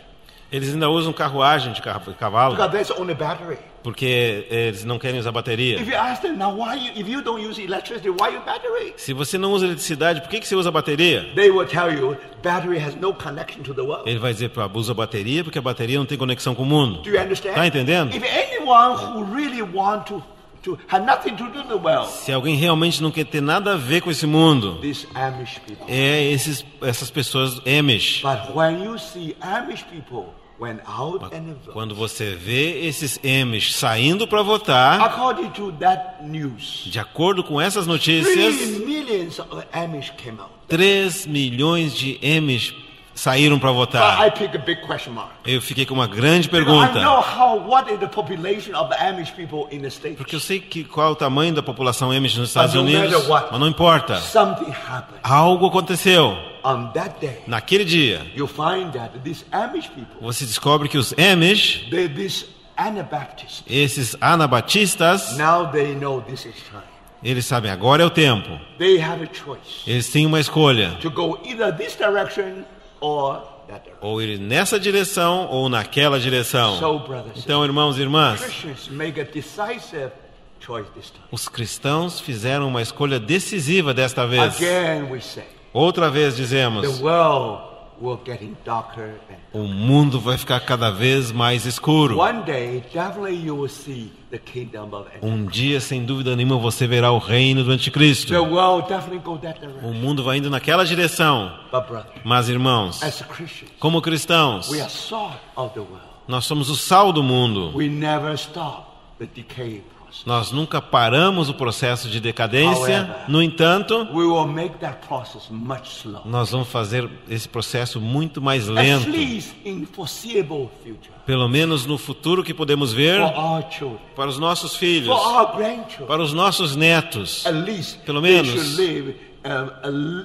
Eles ainda usam carruagem de cavalo, because there's only battery. porque eles não querem usar bateria. If you ask them now, if you don't use electricity, why you battery? Se você não usa eletricidade, por que você usa bateria? They will tell you battery has no connection to the world. Ele vai dizer para usa bateria, porque a bateria não tem conexão com o mundo. Do you understand? Tá entendendo? If anyone who really want to have nothing to do with the world, Se alguém realmente não quer ter nada a ver com esse mundo, these Amish people. é essas pessoas Amish. But when you see Amish people went out and voted, Quando você vê esses Amish saindo para votar, according to that news, de acordo com essas 3 notícias, millions of Amish came out. 3 milhões de Amish saíram para But I votar. pick a big question mark. Eu fiquei com uma grande I pergunta, know what is the population of the Amish people in the States. porque eu sei qual é o tamanho da população Amish nos Estados But no Unidos, matter what, mas não importa. something happened. Algo aconteceu. On that day, Naquele dia, you find that these Amish people, você descobre que os Amish, these Anabaptists, esses anabatistas, now they know this is time. eles sabem agora é o tempo. They have a choice Eles têm uma escolha, to go either this direction or that direction. ou ir nessa direção ou naquela direção. So, brothers, Então, irmãos e irmãs, Christians make a decisive choice this time. os cristãos fizeram uma escolha decisiva desta vez. Again, we say, Outra vez the dizemos, world will getting darker and o mundo vai ficar cada vez mais escuro. one day, definitely you will see the kingdom of Antichrist. Dia, sem dúvida nenhuma, você verá o reino do anticristo. The world definitely go that direction. O mundo vai indo naquela direção. But brother, Mas, irmãos, as Christians, como cristãos, we are salt of the world. nós somos o sal do mundo. We never stop the decay process. Nós nunca paramos o processo de decadência. However, No entanto, We will make that process much slower. nós vamos fazer esse processo muito mais At lento. least in foreseeable future. Pelo menos no futuro que podemos ver, For our children. para os nossos filhos, For our grandchildren. para os nossos netos. At least Pelo they menos. should live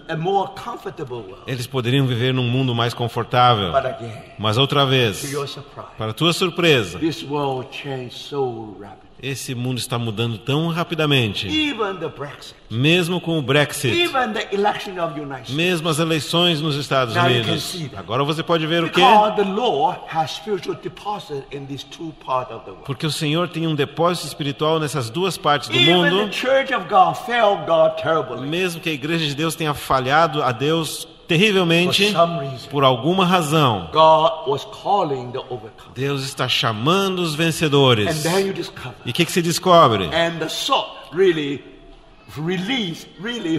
a more comfortable world. Eles poderiam viver num mundo mais confortável. But again, Mas outra to vez, your surprise, para tua surpresa, this world changed so rapidly. esse mundo está mudando tão rapidamente. Even the Brexit, Mesmo com o Brexit, even the election of the United States. mesmo as eleições nos Estados Now you can Unidos. see that. Agora você pode ver o quê? Because the Lord has spiritual deposit in these two parts of the world. Porque o Senhor tem um depósito espiritual nessas duas partes do Even mundo. the church of God failed God terribly. Mesmo que a igreja de Deus tenha falhado a Deus terrivelmente, For some reason. por alguma razão, God was calling the overcome. Deus está chamando os And vencedores. then you discover. E o que se descobre? And the salt really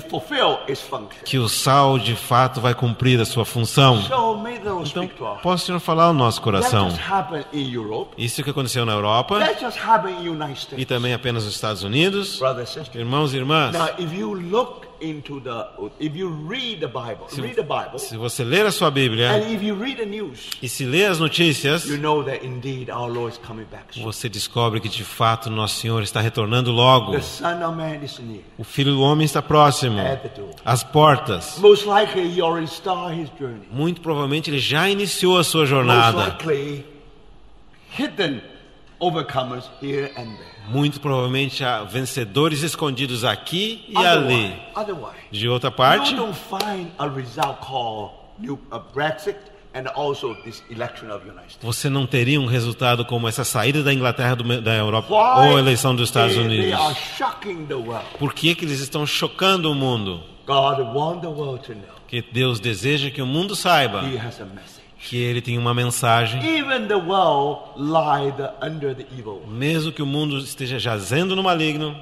fulfill its function. Que o sal de fato vai cumprir a sua função. So may the Lord Então, speak to our heart. posso o Senhor falar ao nosso That coração? just happened in Europe. Isso que aconteceu na Europa That just happened in the United e States. também apenas nos Estados Unidos. Brothers and sisters. Irmãos e irmãs, Now, if you look into if you read the Bible, Se você ler a sua Bíblia and if you read the news, e se ler as notícias, you know that indeed our Lord is coming back soon. você descobre que de fato nosso Senhor está retornando logo. The Son of Man is near. O Filho do Homem está próximo, At the door. às portas. Most likely he already started his journey. Muito provavelmente ele já iniciou a sua Most jornada. likely hidden overcomers here and there. Muito provavelmente há vencedores escondidos aqui e ali. Otherwise, De outra parte, you don't find a result called Brexit and also this election of United States. você não teria um resultado como essa saída da Inglaterra da Europa ou a eleição dos Estados They Unidos. are shocking the world. Por que eles estão chocando o mundo? God wants the world to know Que Deus deseja que o mundo saiba He has a message. que Ele tem uma mensagem. Even the world lied under the evil. Mesmo que o mundo esteja jazendo no maligno,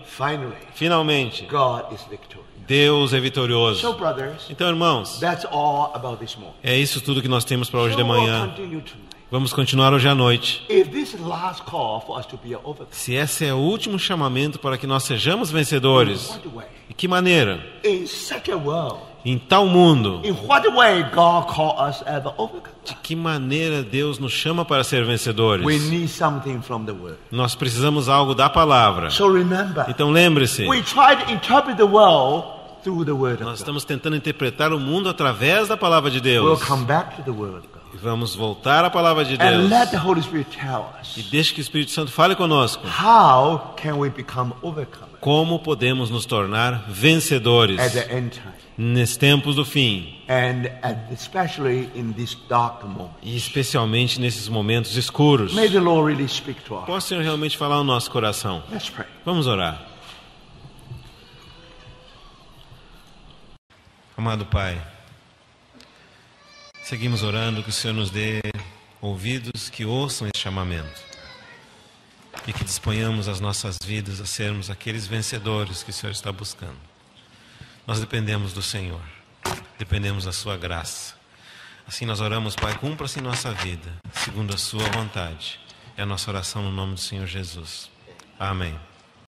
finalmente, God is victorious. Deus é vitorioso. So, brothers, Então, irmãos, that's all about this morning. é isso tudo que nós temos para hoje So de we'll manhã. continue tonight. Vamos continuar hoje à noite. If this is the last call for us to be an overcomer, Se esse é o último chamamento para que nós sejamos vencedores, what way? de que maneira? In such a world, Em tal mundo, in what way God call us as an overcomer? de que maneira Deus nos chama para ser vencedores? We need something from the word. Nós precisamos algo da palavra. So remember, Então lembre-se, we try to interpret the world through the word nós of God. estamos tentando interpretar o mundo através da palavra de We'll Deus. come back to the word of God. E vamos voltar à palavra de And Deus. let the Holy Spirit tell E us deixe que o Espírito Santo fale conosco. how can we become overcomers Como podemos nos tornar vencedores at the end time, nesses tempos do fim. and especially in this dark moment. E especialmente nesses momentos escuros. May the Lord really speak to us. Possa o Senhor realmente falar no nosso coração. Let's pray. Vamos orar. Amado Pai, seguimos orando que o Senhor nos dê ouvidos que ouçam esse chamamento e que disponhamos as nossas vidas a sermos aqueles vencedores que o Senhor está buscando. Nós dependemos do Senhor, dependemos da Sua graça. Assim nós oramos, Pai, cumpra-se em nossa vida, segundo a Sua vontade. É a nossa oração no nome do Senhor Jesus. Amém.